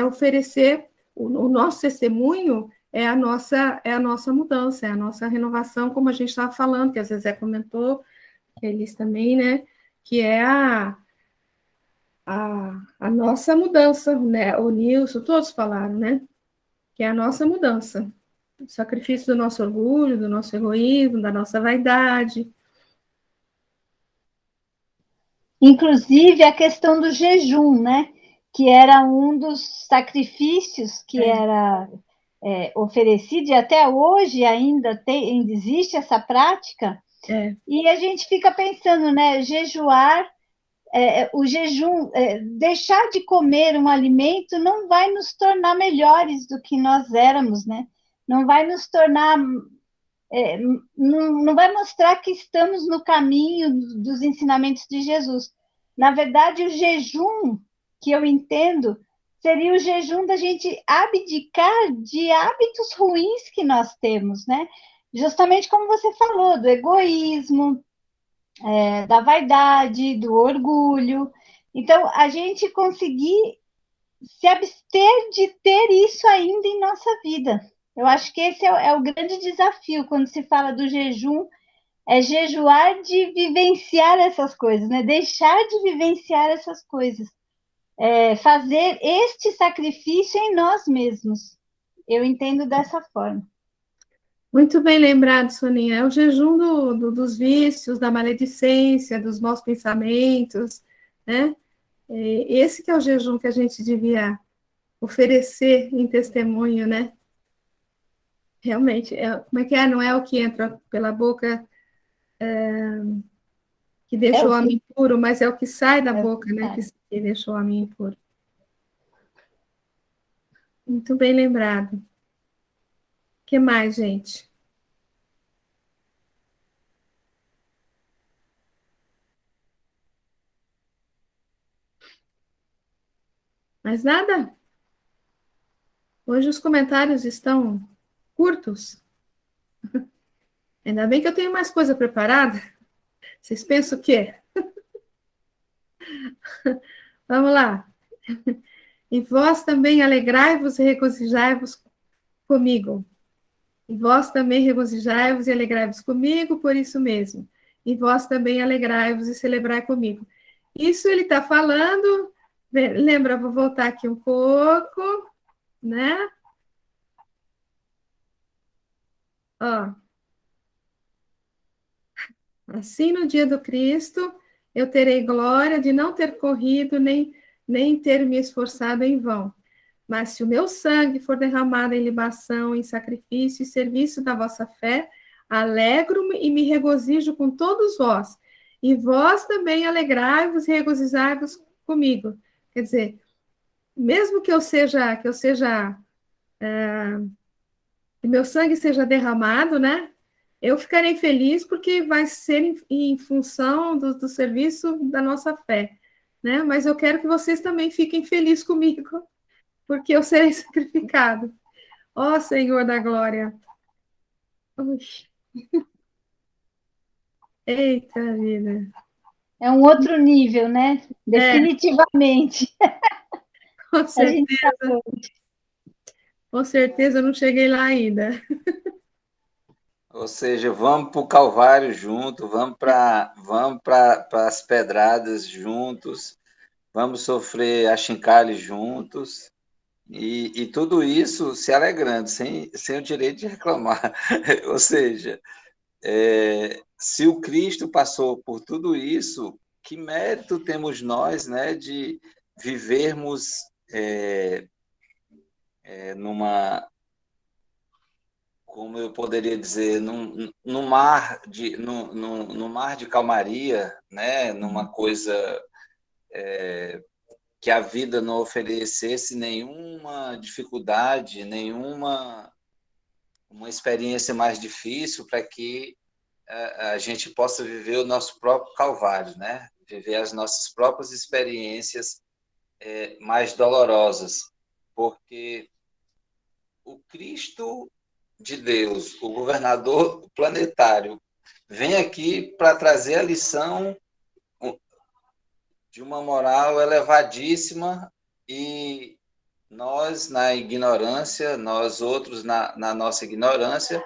oferecer o nosso testemunho, é a nossa mudança, é a nossa renovação, como a gente estava falando, que a Zezé comentou, que a Elis também, né? Que é a nossa mudança, né? O Nilson, todos falaram, né? Que é a nossa mudança. O sacrifício do nosso orgulho, do nosso egoísmo, da nossa vaidade. Inclusive a questão do jejum, né? Que era um dos sacrifícios que era oferecido, e até hoje ainda existe essa prática. E a gente fica pensando, né? Jejuar, o jejum, deixar de comer um alimento não vai nos tornar melhores do que nós éramos, né? Não vai nos tornar, não vai mostrar que estamos no caminho dos ensinamentos de Jesus. Na verdade, o jejum que eu entendo seria o jejum da gente abdicar de hábitos ruins que nós temos, né? Justamente como você falou, do egoísmo, da vaidade, do orgulho. Então, a gente conseguir se abster de ter isso ainda em nossa vida. Eu acho que esse é o grande desafio quando se fala do jejum, é jejuar de vivenciar essas coisas, né? Deixar de vivenciar essas coisas. Fazer este sacrifício em nós mesmos. Eu entendo dessa forma. Muito bem lembrado, Soninha. É o jejum dos vícios, da maledicência, dos maus pensamentos, né? Esse que é o jejum que a gente devia oferecer em testemunho, né? Realmente, como é que é? Não é o que entra pela boca que deixa o homem impuro, mas é o que sai da boca, né? Que deixa o homem impuro. Muito bem lembrado. O que mais, gente? Mais nada? Hoje os comentários estão curtos. Ainda bem que eu tenho mais coisa preparada. Vocês pensam o quê? Vamos lá. E vós também alegrai-vos e regozijai-vos comigo. E vós também regozijai-vos e alegrai-vos comigo por isso mesmo. E vós também alegrai-vos e celebrai comigo. Isso ele está falando. Lembra, vou voltar aqui um pouco, né? Ó. Assim, no dia do Cristo, eu terei glória de não ter corrido, nem ter me esforçado em vão. Mas se o meu sangue for derramado em libação, em sacrifício e serviço da vossa fé, alegro-me e me regozijo com todos vós. E vós também alegrai-vos e regozijai-vos comigo. Quer dizer, mesmo que meu sangue seja derramado, né? Eu ficarei feliz porque vai ser em função do serviço da nossa fé, né? Mas eu quero que vocês também fiquem felizes comigo, porque eu serei sacrificado. Ó Senhor da glória. Ui. Eita vida. É um outro nível, né? Definitivamente. Com A gente certeza. sabe. Com certeza eu não cheguei lá ainda. Ou seja, vamos para o Calvário junto, vamos para as pedradas juntos, vamos sofrer achincalhe juntos, e tudo isso se alegrando, sem o direito de reclamar. Ou seja, se o Cristo passou por tudo isso, que mérito temos nós, né, de vivermos numa, como eu poderia dizer, no mar de calmaria, né, numa coisa que a vida não oferecesse nenhuma dificuldade, nenhuma uma experiência mais difícil para que a gente possa viver o nosso próprio calvário, né? Viver as nossas próprias experiências mais dolorosas, porque o Cristo de Deus, o governador planetário, vem aqui para trazer a lição de uma moral elevadíssima e nós, na ignorância, nós outros, na nossa ignorância,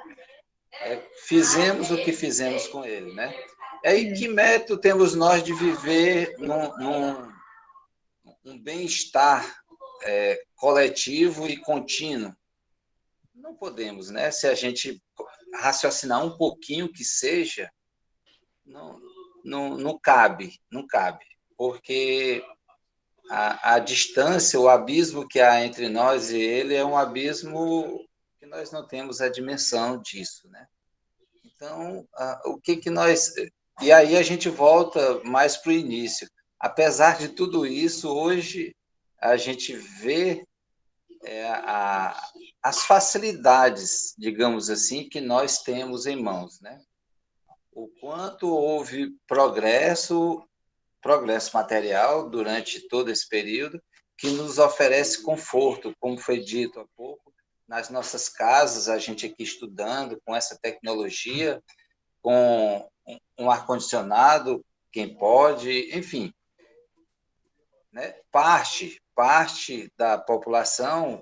fizemos o que fizemos com ele, né? E que mérito temos nós de viver num bem-estar coletivo e contínuo? Não podemos, né? Se a gente raciocinar um pouquinho que seja, não cabe, porque a distância, o abismo que há entre nós e ele é um abismo que nós não temos a dimensão disso, né? Então, o que nós... E aí a gente volta mais para o início. Apesar de tudo isso, hoje a gente vê as facilidades, digamos assim, que nós temos em mãos, né? O quanto houve progresso material durante todo esse período, que nos oferece conforto, como foi dito há pouco, nas nossas casas, a gente aqui estudando com essa tecnologia, com um ar-condicionado, quem pode, enfim, né? Parte da população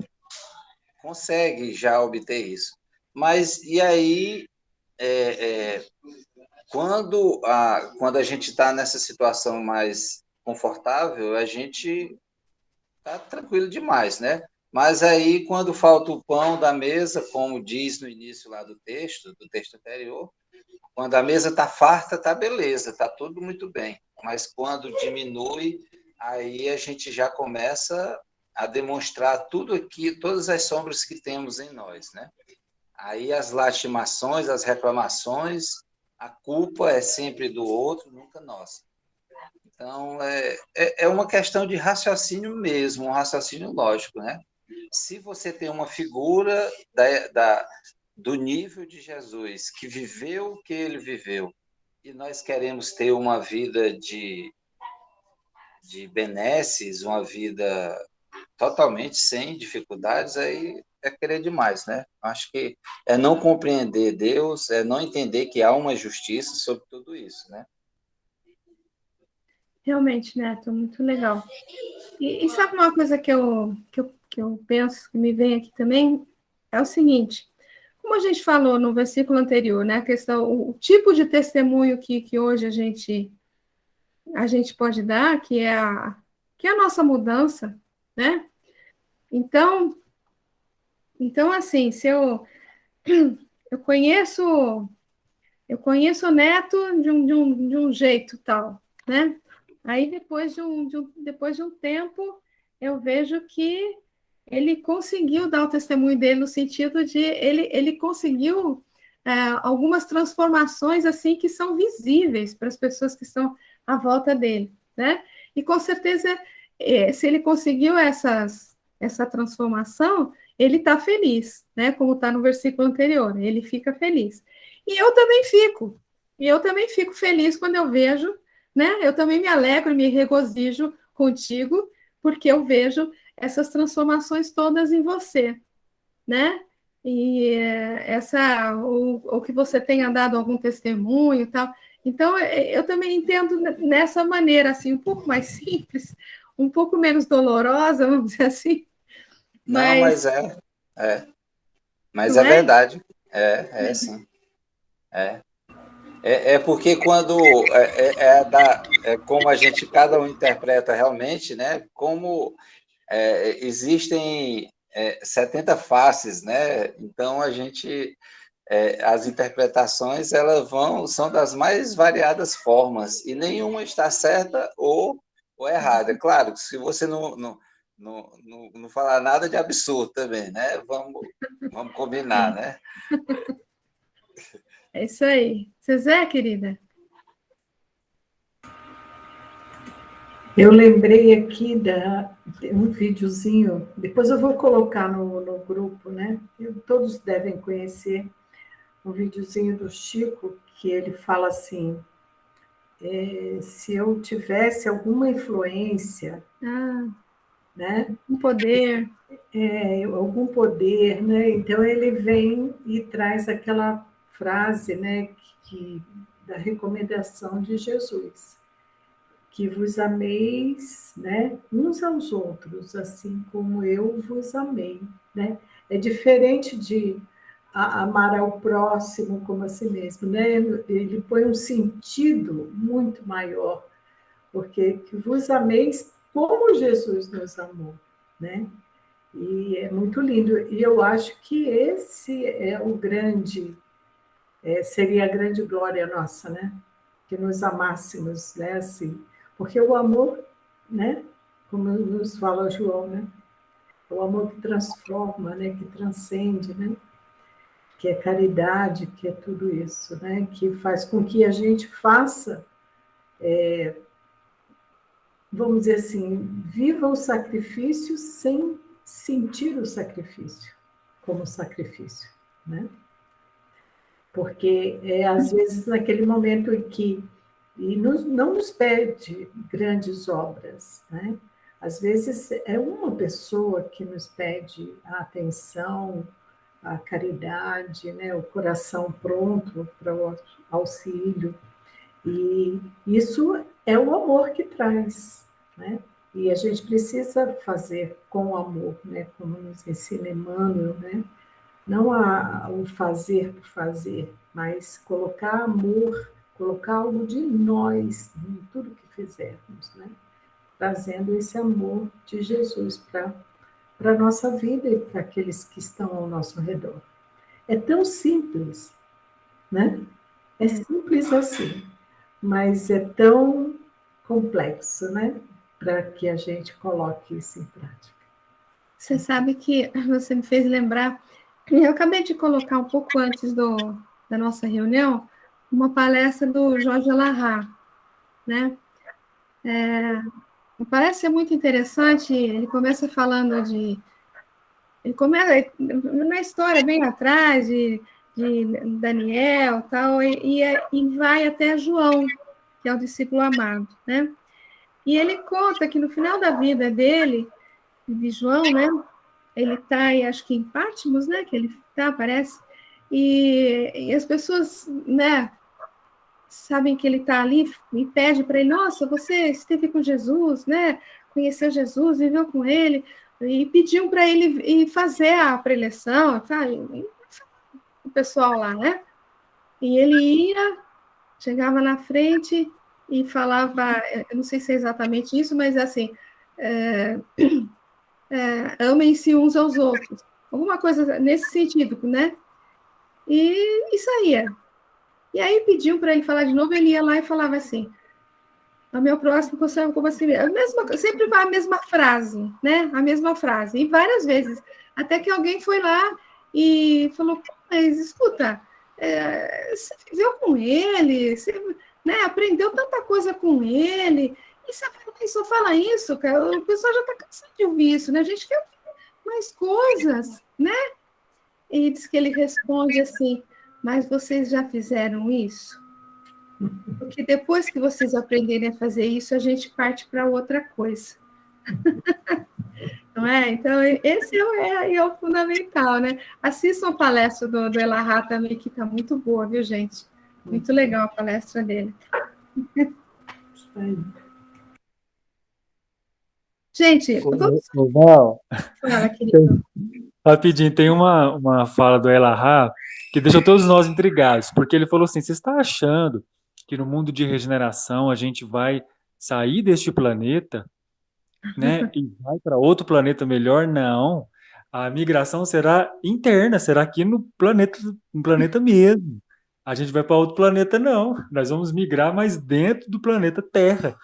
consegue já obter isso. Mas, e aí, quando a gente está nessa situação mais confortável, a gente está tranquilo demais, né? Mas aí, quando falta o pão da mesa, como diz no início lá do texto anterior, quando a mesa está farta, está beleza, está tudo muito bem. Mas quando diminui, aí a gente já começa a demonstrar tudo aqui, todas as sombras que temos em nós, né? Aí as lastimações, as reclamações, a culpa é sempre do outro, nunca nossa. Então, é uma questão de raciocínio mesmo, um raciocínio lógico, né? Se você tem uma figura do nível de Jesus, que viveu o que ele viveu, e nós queremos ter uma vida de benesses, uma vida totalmente sem dificuldades, aí é querer demais, né? Acho que é não compreender Deus, é não entender que há uma justiça sobre tudo isso, né? Realmente, Neto, muito legal. E sabe uma coisa que eu penso, que me vem aqui também, é o seguinte, como a gente falou no versículo anterior, né, a questão, o tipo de testemunho que hoje a gente pode dar, que é a nossa mudança, né? Então assim, se eu conheço o Neto de um jeito tal, né? Aí depois de um tempo eu vejo que ele conseguiu dar o testemunho dele no sentido de ele conseguiu algumas transformações assim que são visíveis para as pessoas que estão à volta dele, né? E com certeza, se ele conseguiu essa transformação, ele está feliz, né? Como está no versículo anterior, ele fica feliz. E eu também fico. E eu também fico feliz quando eu vejo, né? Eu também me alegro, me regozijo contigo, porque eu vejo essas transformações todas em você, né? E o que você tenha dado algum testemunho e tal. Então, eu também entendo nessa maneira, assim, um pouco mais simples, um pouco menos dolorosa, vamos dizer assim. Não, Mas mas não é é? verdade. É sim. É porque quando como a gente, cada um interpreta realmente, né? Como existem 70 faces, né? Então a gente as interpretações são das mais variadas formas e nenhuma está certa ou errada. Claro, se você não falar nada de absurdo também, né? Vamos combinar, né? É isso aí. Zezé, querida? Eu lembrei aqui de um videozinho, depois eu vou colocar no grupo, né? Todos devem conhecer um videozinho do Chico, que ele fala assim, se eu tivesse alguma influência, né? Um poder. Algum poder, né? Então ele vem e traz aquela frase, né? Da recomendação de Jesus, que vos ameis, né, uns aos outros, assim como eu vos amei, né? É diferente de amar ao próximo como a si mesmo, né? Ele põe um sentido muito maior, porque que vos ameis como Jesus nos amou, né? E é muito lindo. E eu acho que esse é o grande, seria a grande glória nossa, né? Que nos amássemos, né? Assim, porque o amor, né? Como nos fala João, né? O amor que transforma, né? Que transcende, né? Que é caridade, que é tudo isso, né? Que faz com que a gente faça, vamos dizer assim, viva o sacrifício sem sentir o sacrifício como sacrifício, né? Porque às vezes naquele momento em que não nos pede grandes obras, né? Às vezes é uma pessoa que nos pede a atenção, a caridade, né? O coração pronto para o auxílio. E isso é o amor que traz, né? E a gente precisa fazer com amor, né? Como nos ensina Emmanuel, né? Não o fazer por fazer, mas colocar amor, colocar algo de nós em tudo que fizermos, né? Trazendo esse amor de Jesus para a nossa vida e para aqueles que estão ao nosso redor. É tão simples, né? É simples assim, mas é tão complexo, né? Para que a gente coloque isso em prática. Você sabe que você me fez lembrar, eu acabei de colocar um pouco antes da nossa reunião, uma palestra do Jorge Alahá, né? Parece ser muito interessante, ele começa falando ele começa na história bem atrás, de Daniel tal, e vai até João, que é o discípulo amado, né? E ele conta que no final da vida dele, de João, né? Ele está, acho que em Patmos, né? Que ele está, parece. E as pessoas, né? sabem que ele está ali e pede para ele, nossa, você esteve com Jesus, né? Conheceu Jesus, viveu com ele, e pediam para ele ir fazer a preleção, sabe? O pessoal lá, né? E ele ia, chegava na frente e falava, eu não sei se é exatamente isso, mas assim, amem-se uns aos outros. Alguma coisa nesse sentido, né? E saía. E aí pediam para ele falar de novo, ele ia lá e falava assim, o meu próximo como assim, sempre vai a mesma frase, né? A mesma frase, e várias vezes. Até que alguém foi lá e falou, mas escuta, você viveu com ele, você, né, aprendeu tanta coisa com ele, e você só fala isso, cara, o pessoal já está cansado de ouvir isso, né? A gente quer ouvir mais coisas, né? E diz que ele responde assim, mas vocês já fizeram isso? Porque depois que vocês aprenderem a fazer isso, a gente parte para outra coisa. Não é? Então, esse é o fundamental, né? Assistam a palestra do Elahá também, que está muito boa, viu, gente? Muito legal a palestra dele. Gente, vamos... Val, Fala, querido. rapidinho, tem uma fala do Elahá que deixou todos nós intrigados, porque ele falou assim, você está achando que no mundo de regeneração a gente vai sair deste planeta, né, e vai para outro planeta melhor? Não. A migração será interna, será aqui no planeta mesmo. A gente vai para outro planeta, não. Nós vamos migrar mais dentro do planeta Terra.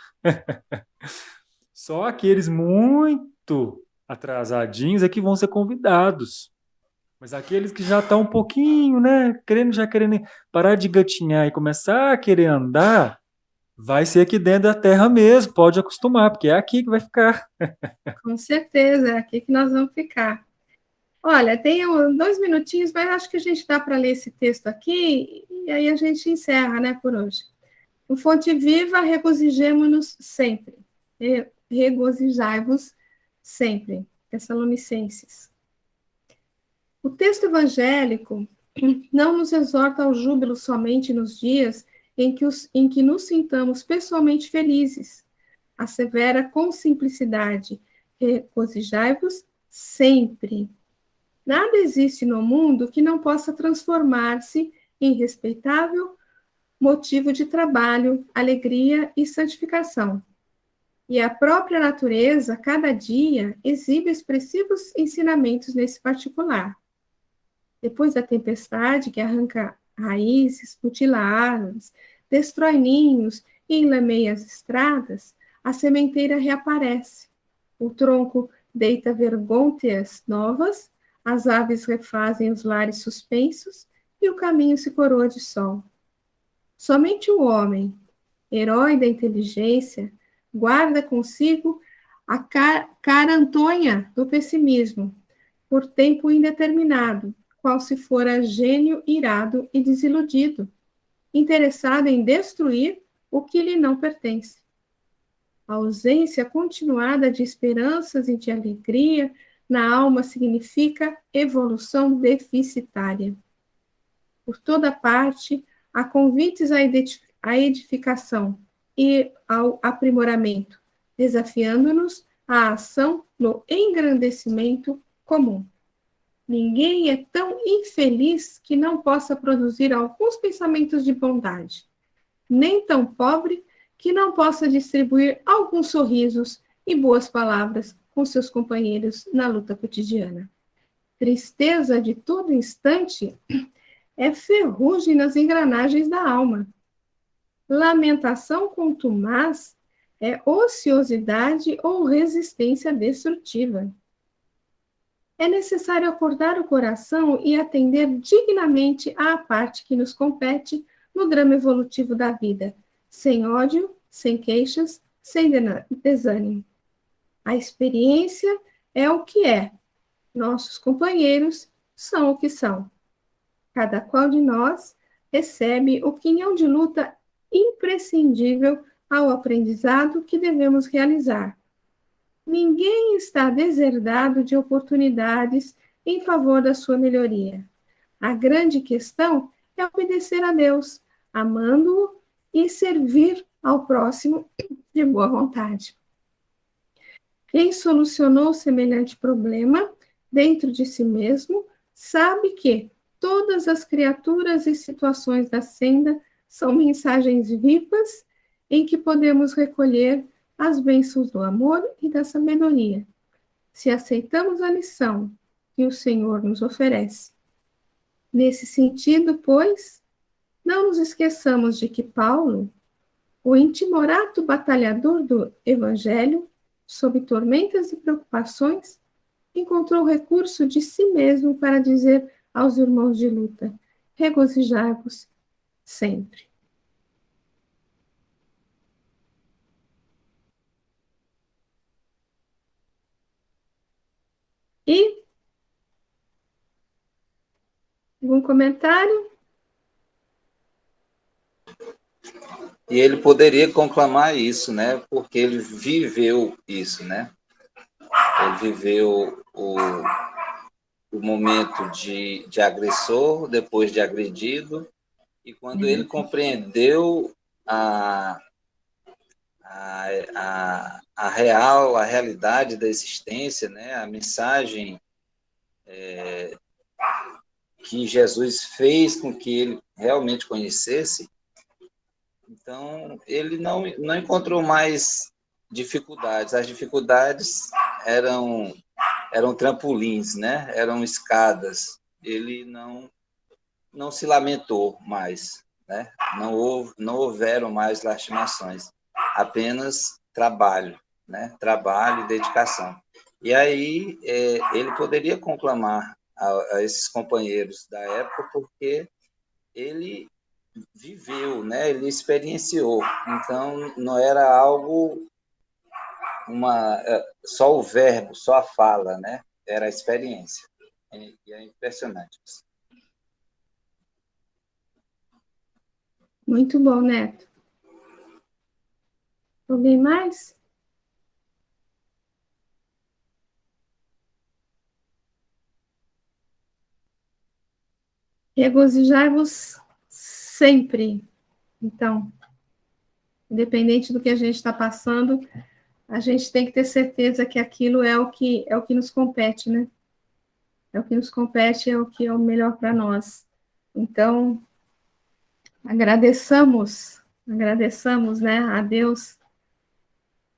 Só aqueles muito atrasadinhos é que vão ser convidados. Mas aqueles que já estão um pouquinho, né, querendo parar de gatinhar e começar a querer andar, vai ser aqui dentro da Terra mesmo, pode acostumar, porque é aqui que vai ficar. Com certeza, é aqui que nós vamos ficar. Olha, tenho 2 minutinhos, mas acho que a gente dá para ler esse texto aqui, e aí a gente encerra, né, por hoje. No Fonte Viva, regozijemo-nos sempre. Regozijai-vos sempre. Tessalonicenses. O texto evangélico não nos exorta ao júbilo somente nos dias em que nos sintamos pessoalmente felizes. Assevera com simplicidade, regozijai-vos sempre. Nada existe no mundo que não possa transformar-se em respeitável motivo de trabalho, alegria e santificação. E a própria natureza, cada dia, exibe expressivos ensinamentos nesse particular. Depois da tempestade que arranca raízes, mutila árvores, destrói ninhos e enlameia as estradas, a sementeira reaparece. O tronco deita vergônteas novas, as aves refazem os lares suspensos e o caminho se coroa de sol. Somente o homem, herói da inteligência, guarda consigo a cara antonha do pessimismo, por tempo indeterminado, qual se fora gênio irado e desiludido, interessado em destruir o que lhe não pertence. A ausência continuada de esperanças e de alegria na alma significa evolução deficitária. Por toda parte, há convites à edificação e ao aprimoramento, desafiando-nos à ação no engrandecimento comum. Ninguém é tão infeliz que não possa produzir alguns pensamentos de bondade, nem tão pobre que não possa distribuir alguns sorrisos e boas palavras com seus companheiros na luta cotidiana. Tristeza de todo instante é ferrugem nas engrenagens da alma. Lamentação contumaz é ociosidade ou resistência destrutiva. É necessário acordar o coração e atender dignamente à parte que nos compete no drama evolutivo da vida, sem ódio, sem queixas, sem desânimo. A experiência é o que é. Nossos companheiros são o que são. Cada qual de nós recebe o quinhão de luta imprescindível ao aprendizado que devemos realizar. Ninguém está deserdado de oportunidades em favor da sua melhoria. A grande questão é obedecer a Deus, amando-o e servir ao próximo de boa vontade. Quem solucionou semelhante problema dentro de si mesmo sabe que todas as criaturas e situações da senda são mensagens vivas em que podemos recolher as bênçãos do amor e da sabedoria, se aceitamos a lição que o Senhor nos oferece. Nesse sentido, pois, não nos esqueçamos de que Paulo, o intimorato batalhador do Evangelho, sob tormentas e preocupações, encontrou recurso de si mesmo para dizer aos irmãos de luta: regozijai-vos sempre. E algum comentário? E ele poderia conclamar isso, né? Porque ele viveu isso, né? Ele viveu o momento de agressor, depois de agredido, e quando ele compreendeu a realidade da existência, né? A mensagem que Jesus fez com que ele realmente conhecesse, então ele não encontrou mais dificuldades. As dificuldades eram trampolins, né? Eram escadas. Ele não se lamentou mais, né? Não houveram mais lastimações, apenas trabalho, né? Trabalho e dedicação. E aí ele poderia conclamar a esses companheiros da época, porque ele viveu, né? Ele experienciou. Então não era algo só o verbo, só a fala, né? Era a experiência. E é impressionante isso. Muito bom, Neto. Alguém mais? Regozijai-vos sempre. Então, independente do que a gente está passando, a gente tem que ter certeza que aquilo é o que nos compete, né? É o que nos compete, é o que é o melhor para nós. Então, agradeçamos, né, a Deus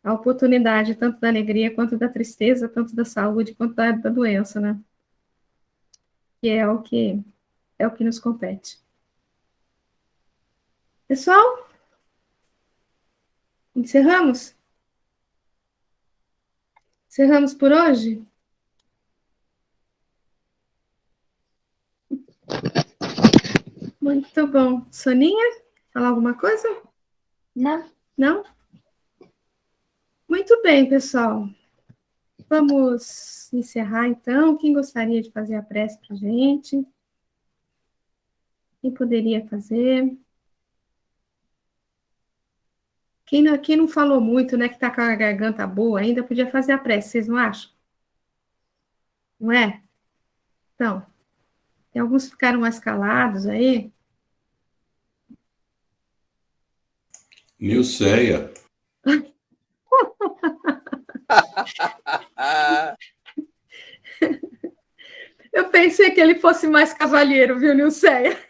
a oportunidade tanto da alegria quanto da tristeza, tanto da saúde quanto da doença, né? Que é o que nos compete. Pessoal, encerramos? Encerramos por hoje? Muito bom. Soninha, falar alguma coisa? Não. Não? Muito bem, pessoal. Vamos encerrar, então. Quem gostaria de fazer a prece para a gente? Quem poderia fazer? Quem não falou muito, né, que está com a garganta boa ainda, podia fazer a prece, vocês não acham? Não é? Então, tem alguns que ficaram mais calados aí. Nilceia. Eu pensei que ele fosse mais cavalheiro, viu, Nilceia?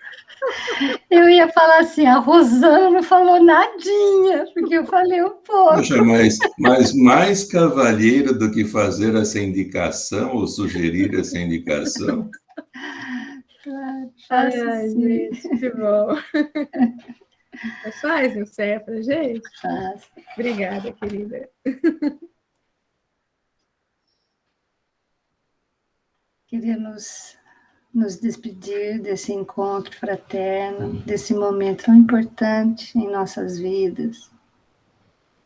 Eu ia falar assim, a Rosana não falou nadinha, porque eu falei um pouco. Poxa, mas mais cavalheiro do que fazer essa indicação ou sugerir essa indicação? Ai, gente, que bom. Você faz, Nilceia, pra gente? Faço. Obrigada, querida. Queria nos despedir desse encontro fraterno, desse momento tão importante em nossas vidas,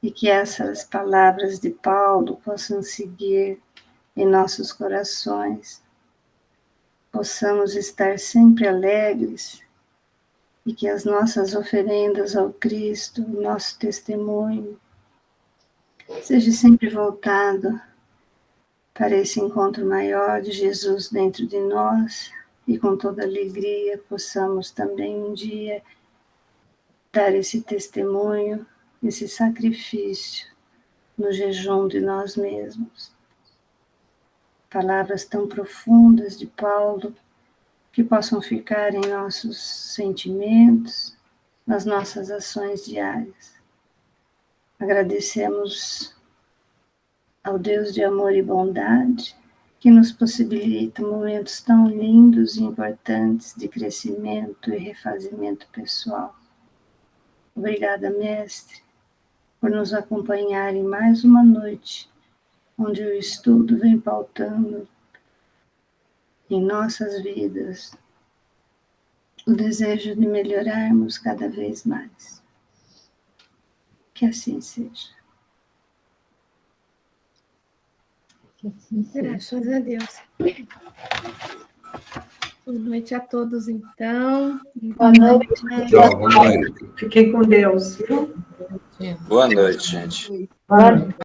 e que essas palavras de Paulo possam seguir em nossos corações, possamos estar sempre alegres e que as nossas oferendas ao Cristo, o nosso testemunho, seja sempre voltado para esse encontro maior de Jesus dentro de nós, e com toda alegria possamos também um dia dar esse testemunho, esse sacrifício no jejum de nós mesmos. Palavras tão profundas de Paulo que possam ficar em nossos sentimentos, nas nossas ações diárias. Agradecemos ao Deus de amor e bondade que nos possibilita momentos tão lindos e importantes de crescimento e refazimento pessoal. Obrigada, Mestre, por nos acompanhar em mais uma noite, onde o estudo vem pautando em nossas vidas o desejo de melhorarmos cada vez mais. Que assim seja. Graças a Deus. Boa noite a todos, então. Boa noite. Tchau, boa noite. Fiquem com Deus, viu? Boa noite, gente. Boa noite.